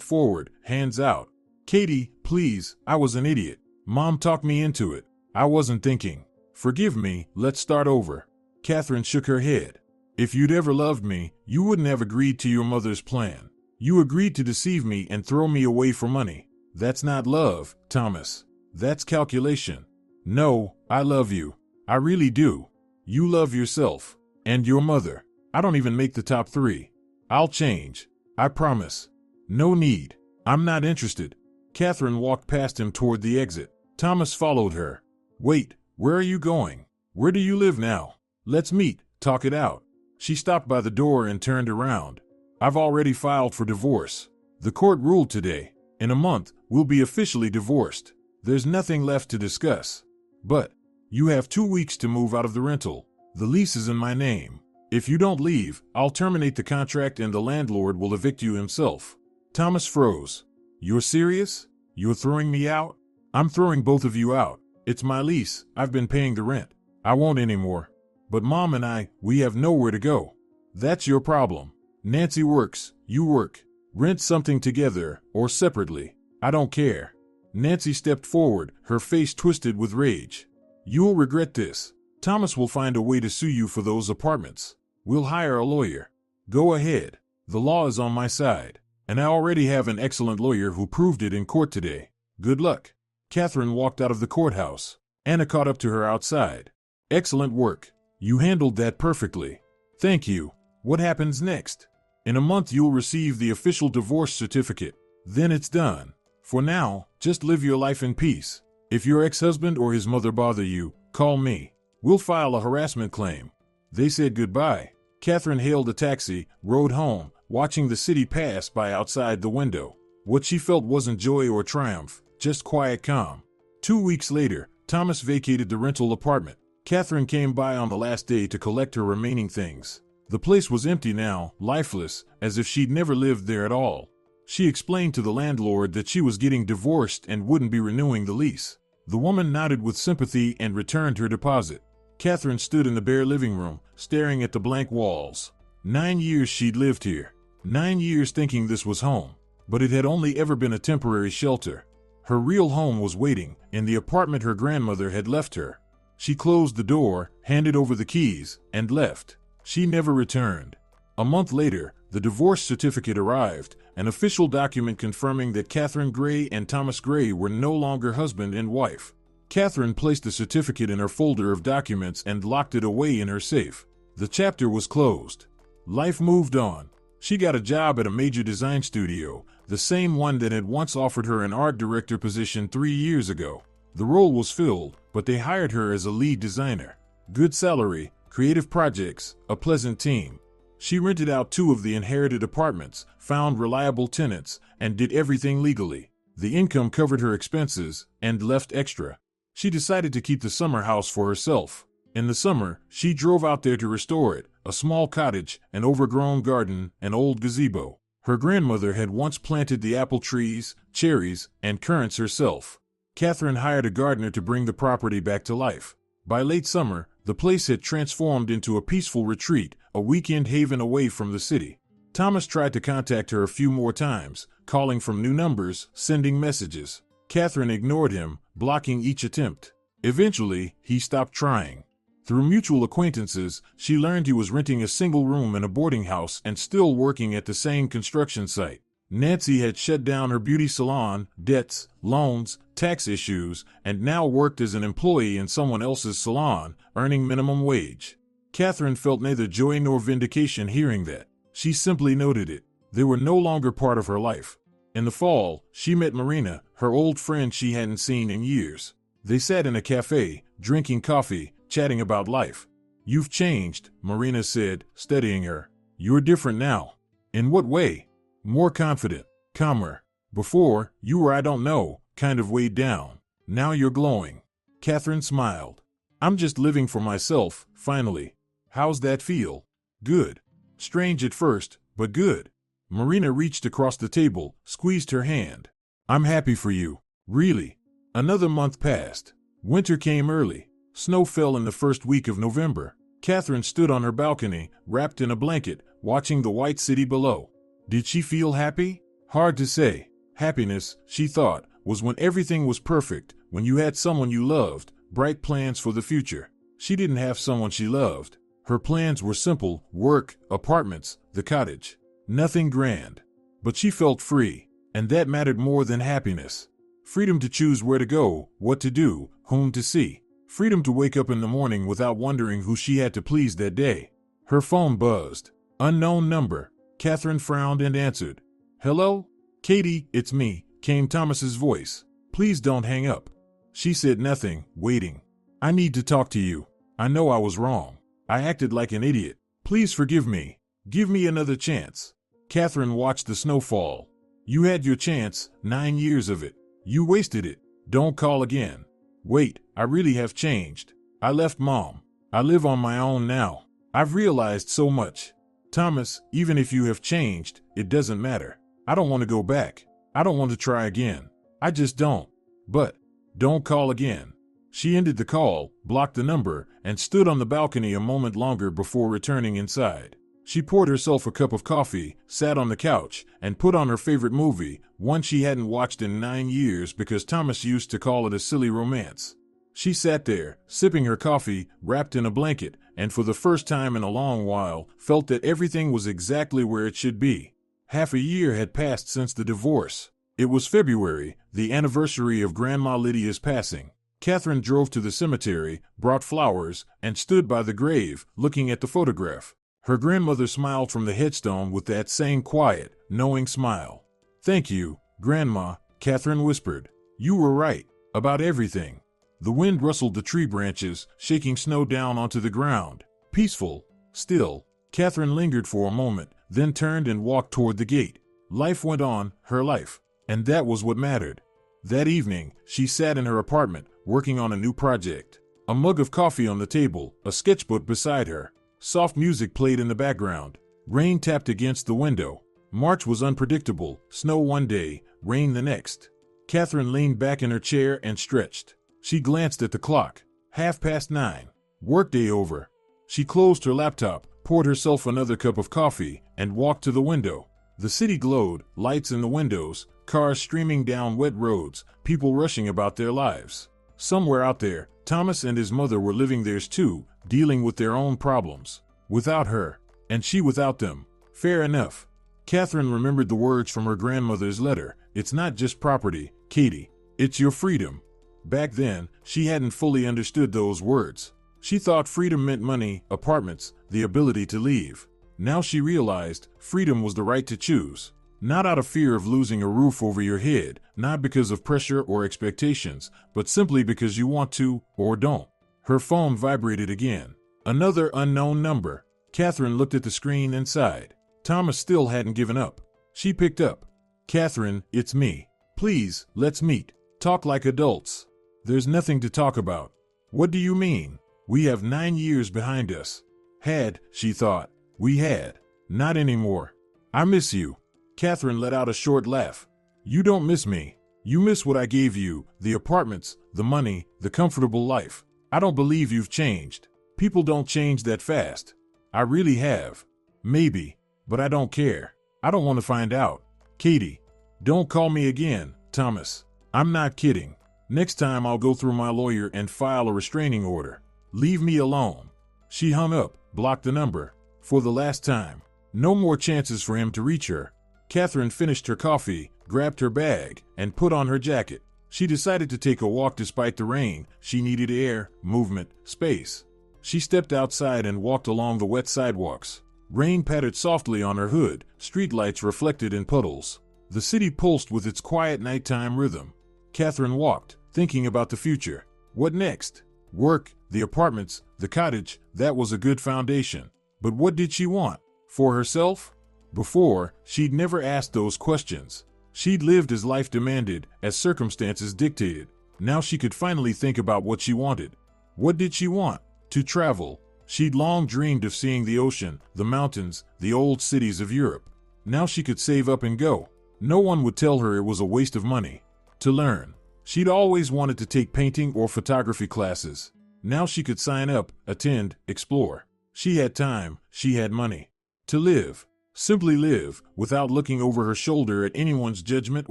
forward, hands out. Katie, please, I was an idiot. Mom talked me into it. I wasn't thinking. Forgive me, let's start over. Catherine shook her head. If you'd ever loved me, you wouldn't have agreed to your mother's plan. You agreed to deceive me and throw me away for money. That's not love, Thomas. That's calculation. No, I love you. I really do. You love yourself. And your mother. I don't even make the top 3. I'll change. I promise. No need. I'm not interested. Catherine walked past him toward the exit. Thomas followed her. Wait, where are you going? Where do you live now? Let's meet, talk it out. She stopped by the door and turned around. I've already filed for divorce. The court ruled today. In a month, we'll be officially divorced. There's nothing left to discuss. But you have 2 weeks to move out of the rental. The lease is in my name. If you don't leave, I'll terminate the contract and the landlord will evict you himself. Thomas froze. You're serious? You're throwing me out? I'm throwing both of you out. It's my lease. I've been paying the rent. I won't anymore. But Mom and we have nowhere to go. That's your problem. Nancy works, you work. Rent something together, or separately. I don't care. Nancy stepped forward, her face twisted with rage. You'll regret this. Thomas will find a way to sue you for those apartments. We'll hire a lawyer. Go ahead. The law is on my side. And I already have an excellent lawyer who proved it in court today. Good luck. Catherine walked out of the courthouse. Anna caught up to her outside. Excellent work. You handled that perfectly. Thank you. What happens next? In a month you'll receive the official divorce certificate. Then it's done. For now, just live your life in peace. If your ex-husband or his mother bother you, call me. We'll file a harassment claim. They said goodbye. Catherine hailed a taxi, rode home, watching the city pass by outside the window. What she felt wasn't joy or triumph, just quiet calm. 2 weeks later, Thomas vacated the rental apartment. Catherine came by on the last day to collect her remaining things. The place was empty now, lifeless, as if she'd never lived there at all. She explained to the landlord that she was getting divorced and wouldn't be renewing the lease. The woman nodded with sympathy and returned her deposit. Catherine stood in the bare living room, staring at the blank walls. 9 years she'd lived here. 9 years thinking this was home. But it had only ever been a temporary shelter. Her real home was waiting, in the apartment her grandmother had left her. She closed the door, handed over the keys, and left. She never returned. A month later, the divorce certificate arrived, an official document confirming that Catherine Gray and Thomas Gray were no longer husband and wife. Catherine placed the certificate in her folder of documents and locked it away in her safe. The chapter was closed. Life moved on. She got a job at a major design studio, the same one that had once offered her an art director position 3 years ago. The role was filled, but they hired her as a lead designer. Good salary, creative projects, a pleasant team. She rented out 2 of the inherited apartments, found reliable tenants, and did everything legally. The income covered her expenses and left extra. She decided to keep the summer house for herself. In the summer, she drove out there to restore it, a small cottage, an overgrown garden, an old gazebo. Her grandmother had once planted the apple trees, cherries, and currants herself. Catherine hired a gardener to bring the property back to life. By late summer, the place had transformed into a peaceful retreat, a weekend haven away from the city. Thomas tried to contact her a few more times, calling from new numbers, sending messages. Catherine ignored him, blocking each attempt. Eventually, he stopped trying. Through mutual acquaintances, she learned he was renting a single room in a boarding house and still working at the same construction site. Nancy had shut down her beauty salon, debts, loans, tax issues, and now worked as an employee in someone else's salon, earning minimum wage. Catherine felt neither joy nor vindication hearing that. She simply noted it. They were no longer part of her life. In the fall, she met Marina, her old friend she hadn't seen in years. They sat in a cafe, drinking coffee, chatting about life. "You've changed," Marina said, studying her. "You're different now." "In what way?" "More confident, calmer. Before, you were I don't know, kind of weighed down. Now you're glowing." Catherine smiled. "I'm just living for myself, finally." "How's that feel?" "Good. Strange at first, but good." Marina reached across the table, squeezed her hand. "I'm happy for you. Really." Another month passed. Winter came early. Snow fell in the first week of November. Catherine stood on her balcony, wrapped in a blanket, watching the white city below. Did she feel happy? Hard to say. Happiness, she thought, was when everything was perfect, when you had someone you loved, bright plans for the future. She didn't have someone she loved. Her plans were simple: work, apartments, the cottage. Nothing grand. But she felt free, and that mattered more than happiness. Freedom to choose where to go, what to do, whom to see. Freedom to wake up in the morning without wondering who she had to please that day. Her phone buzzed. Unknown number. Catherine frowned and answered. "Hello? Katie, it's me," came Thomas's voice. "Please don't hang up." She said nothing, waiting. "I need to talk to you. I know I was wrong. I acted like an idiot. Please forgive me. Give me another chance." Catherine watched the snow fall. "You had your chance, 9 years of it. You wasted it. Don't call again." "Wait, I really have changed. I left Mom. I live on my own now. I've realized so much." "Thomas, even if you have changed, it doesn't matter. I don't want to go back. I don't want to try again. I just don't. But, don't call again." She ended the call, blocked the number, and stood on the balcony a moment longer before returning inside. She poured herself a cup of coffee, sat on the couch, and put on her favorite movie, one she hadn't watched in 9 years because Thomas used to call it a silly romance. She sat there, sipping her coffee, wrapped in a blanket, and for the first time in a long while, felt that everything was exactly where it should be. Half a year had passed since the divorce. It was February, the anniversary of Grandma Lydia's passing. Catherine drove to the cemetery, brought flowers, and stood by the grave, looking at the photograph. Her grandmother smiled from the headstone with that same quiet, knowing smile. "Thank you, Grandma," Catherine whispered. "You were right, about everything." The wind rustled the tree branches, shaking snow down onto the ground. Peaceful, still. Catherine lingered for a moment, then turned and walked toward the gate. Life went on, her life, and that was what mattered. That evening, she sat in her apartment, working on a new project. A mug of coffee on the table, a sketchbook beside her. Soft music played in the background. Rain tapped against the window. March was unpredictable, snow one day, rain the next. Catherine leaned back in her chair and stretched. She glanced at the clock. 9:30. Workday over. She closed her laptop, poured herself another cup of coffee, and walked to the window. The city glowed, lights in the windows, cars streaming down wet roads, people rushing about their lives. Somewhere out there, Thomas and his mother were living theirs too, dealing with their own problems. Without her, and she without them. Fair enough. Catherine remembered the words from her grandmother's letter. It's not just property, Katie. It's your freedom. Back then, she hadn't fully understood those words. She thought freedom meant money, apartments, the ability to leave. Now she realized freedom was the right to choose. Not out of fear of losing a roof over your head, not because of pressure or expectations, but simply because you want to, or don't. Her phone vibrated again. Another unknown number. Catherine looked at the screen and sighed. Thomas still hadn't given up. She picked up. Catherine, it's me. Please, let's meet. Talk like adults. There's nothing to talk about. What do you mean? We have 9 years behind us. Had, she thought. We had. Not anymore. I miss you. Catherine let out a short laugh. You don't miss me. You miss what I gave you, the apartments, the money, the comfortable life. I don't believe you've changed. People don't change that fast. I really have. Maybe, but I don't care. I don't want to find out. Katie, don't call me again, Thomas. I'm not kidding. Next time I'll go through my lawyer and file a restraining order. Leave me alone. She hung up, blocked the number. For the last time. No more chances for him to reach her. Catherine finished her coffee, grabbed her bag, and put on her jacket. She decided to take a walk despite the rain. She needed air, movement, space. She stepped outside and walked along the wet sidewalks. Rain pattered softly on her hood, streetlights reflected in puddles. The city pulsed with its quiet nighttime rhythm. Catherine walked, thinking about the future. What next? Work, the apartments, the cottage, that was a good foundation. But what did she want? For herself? Before, she'd never asked those questions. She'd lived as life demanded, as circumstances dictated. Now she could finally think about what she wanted. What did she want? To travel. She'd long dreamed of seeing the ocean, the mountains, the old cities of Europe. Now she could save up and go. No one would tell her it was a waste of money. To learn. She'd always wanted to take painting or photography classes. Now she could sign up, attend, explore. She had time, she had money. To live. Simply live, without looking over her shoulder at anyone's judgment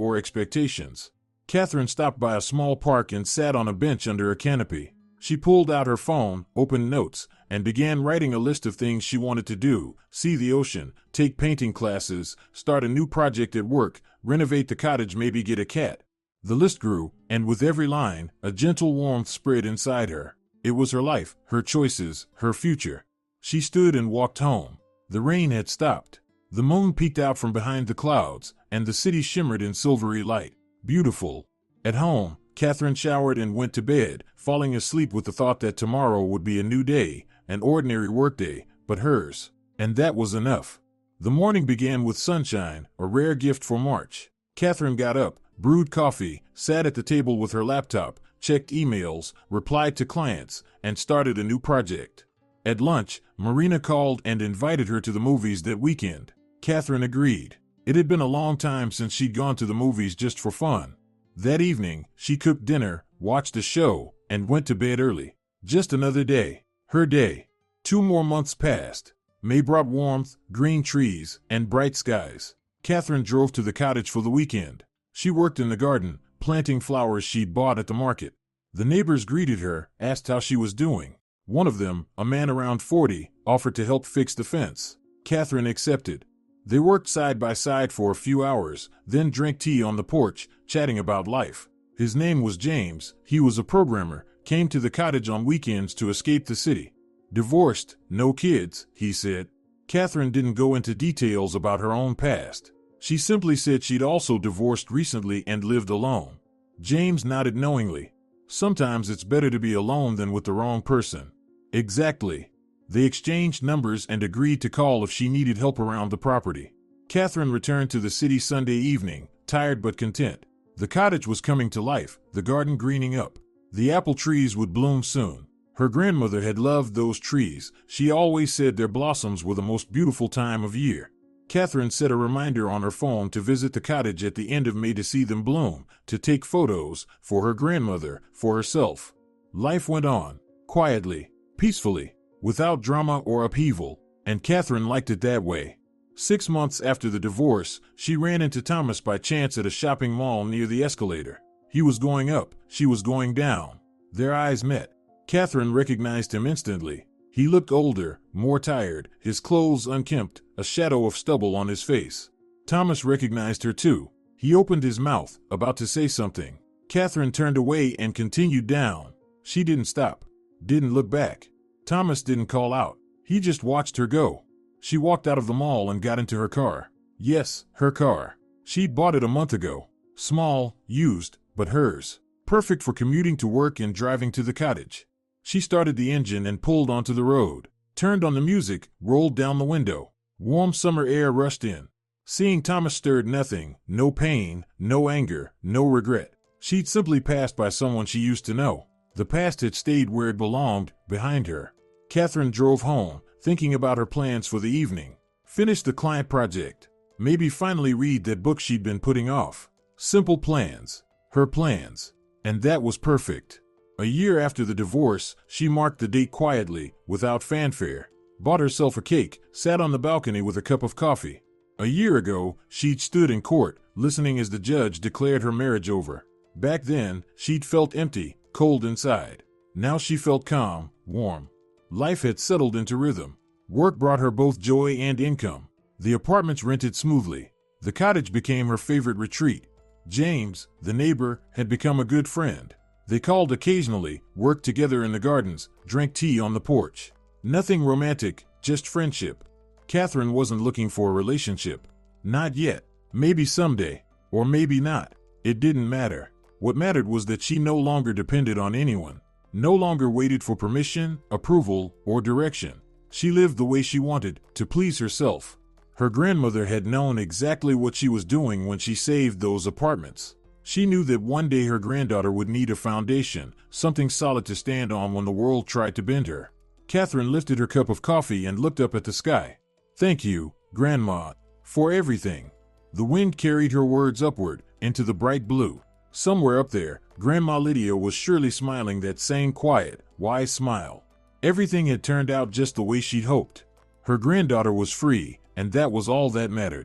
or expectations. Catherine stopped by a small park and sat on a bench under a canopy. She pulled out her phone, opened notes, and began writing a list of things she wanted to do: see the ocean, take painting classes, start a new project at work, renovate the cottage, maybe get a cat. The list grew, and with every line, a gentle warmth spread inside her. It was her life, her choices, her future. She stood and walked home. The rain had stopped. The moon peeked out from behind the clouds, and the city shimmered in silvery light. Beautiful. At home, Catherine showered and went to bed, falling asleep with the thought that tomorrow would be a new day, an ordinary workday, but hers. And that was enough. The morning began with sunshine, a rare gift for March. Catherine got up, brewed coffee, sat at the table with her laptop, checked emails, replied to clients, and started a new project. At lunch, Marina called and invited her to the movies that weekend. Catherine agreed. It had been a long time since she'd gone to the movies just for fun. That evening, she cooked dinner, watched a show, and went to bed early. Just another day. Her day. 2 more months passed. May brought warmth, green trees, and bright skies. Catherine drove to the cottage for the weekend. She worked in the garden, planting flowers she'd bought at the market. The neighbors greeted her, asked how she was doing. One of them, a man around 40, offered to help fix the fence. Catherine accepted. They worked side by side for a few hours, then drank tea on the porch, chatting about life. His name was James, he was a programmer, came to the cottage on weekends to escape the city. Divorced, no kids, he said. Catherine didn't go into details about her own past. She simply said she'd also divorced recently and lived alone. James nodded knowingly. Sometimes it's better to be alone than with the wrong person. Exactly. They exchanged numbers and agreed to call if she needed help around the property. Catherine returned to the city Sunday evening, tired but content. The cottage was coming to life, the garden greening up. The apple trees would bloom soon. Her grandmother had loved those trees. She always said their blossoms were the most beautiful time of year. Catherine set a reminder on her phone to visit the cottage at the end of May to see them bloom, to take photos, for her grandmother, for herself. Life went on, quietly, peacefully, without drama or upheaval, and Catherine liked it that way. 6 months after the divorce, she ran into Thomas by chance at a shopping mall near the escalator. He was going up, she was going down. Their eyes met. Catherine recognized him instantly. He looked older, more tired, his clothes unkempt, a shadow of stubble on his face. Thomas recognized her too. He opened his mouth, about to say something. Catherine turned away and continued down. She didn't stop, didn't look back. Thomas didn't call out. He just watched her go. She walked out of the mall and got into her car. Yes, her car. She'd bought it a month ago. Small, used, but hers. Perfect for commuting to work and driving to the cottage. She started the engine and pulled onto the road, turned on the music, rolled down the window. Warm summer air rushed in. Seeing Thomas stirred nothing, no pain, no anger, no regret. She'd simply passed by someone she used to know. The past had stayed where it belonged, behind her. Catherine drove home, thinking about her plans for the evening. Finish the client project. Maybe finally read that book she'd been putting off. Simple plans. Her plans. And that was perfect. A year after the divorce, she marked the date quietly, without fanfare. Bought herself a cake, sat on the balcony with a cup of coffee. A year ago, she'd stood in court, listening as the judge declared her marriage over. Back then, she'd felt empty, cold inside. Now she felt calm, warm. Life had settled into rhythm. Work brought her both joy and income. The apartments rented smoothly. The cottage became her favorite retreat. James, the neighbor, had become a good friend. They called occasionally, worked together in the gardens, drank tea on the porch. Nothing romantic, just friendship. Catherine wasn't looking for a relationship. Not yet. Maybe someday. Or maybe not. It didn't matter. What mattered was that she no longer depended on anyone. No longer waited for permission, approval, or direction. She lived the way she wanted, to please herself. Her grandmother had known exactly what she was doing when she saved those apartments. She knew that one day her granddaughter would need a foundation, something solid to stand on when the world tried to bend her. Catherine lifted her cup of coffee and looked up at the sky. Thank you, Grandma, for everything. The wind carried her words upward, into the bright blue. Somewhere up there, Grandma Lydia was surely smiling that same quiet, wise smile. Everything had turned out just the way she'd hoped. Her granddaughter was free, and that was all that mattered.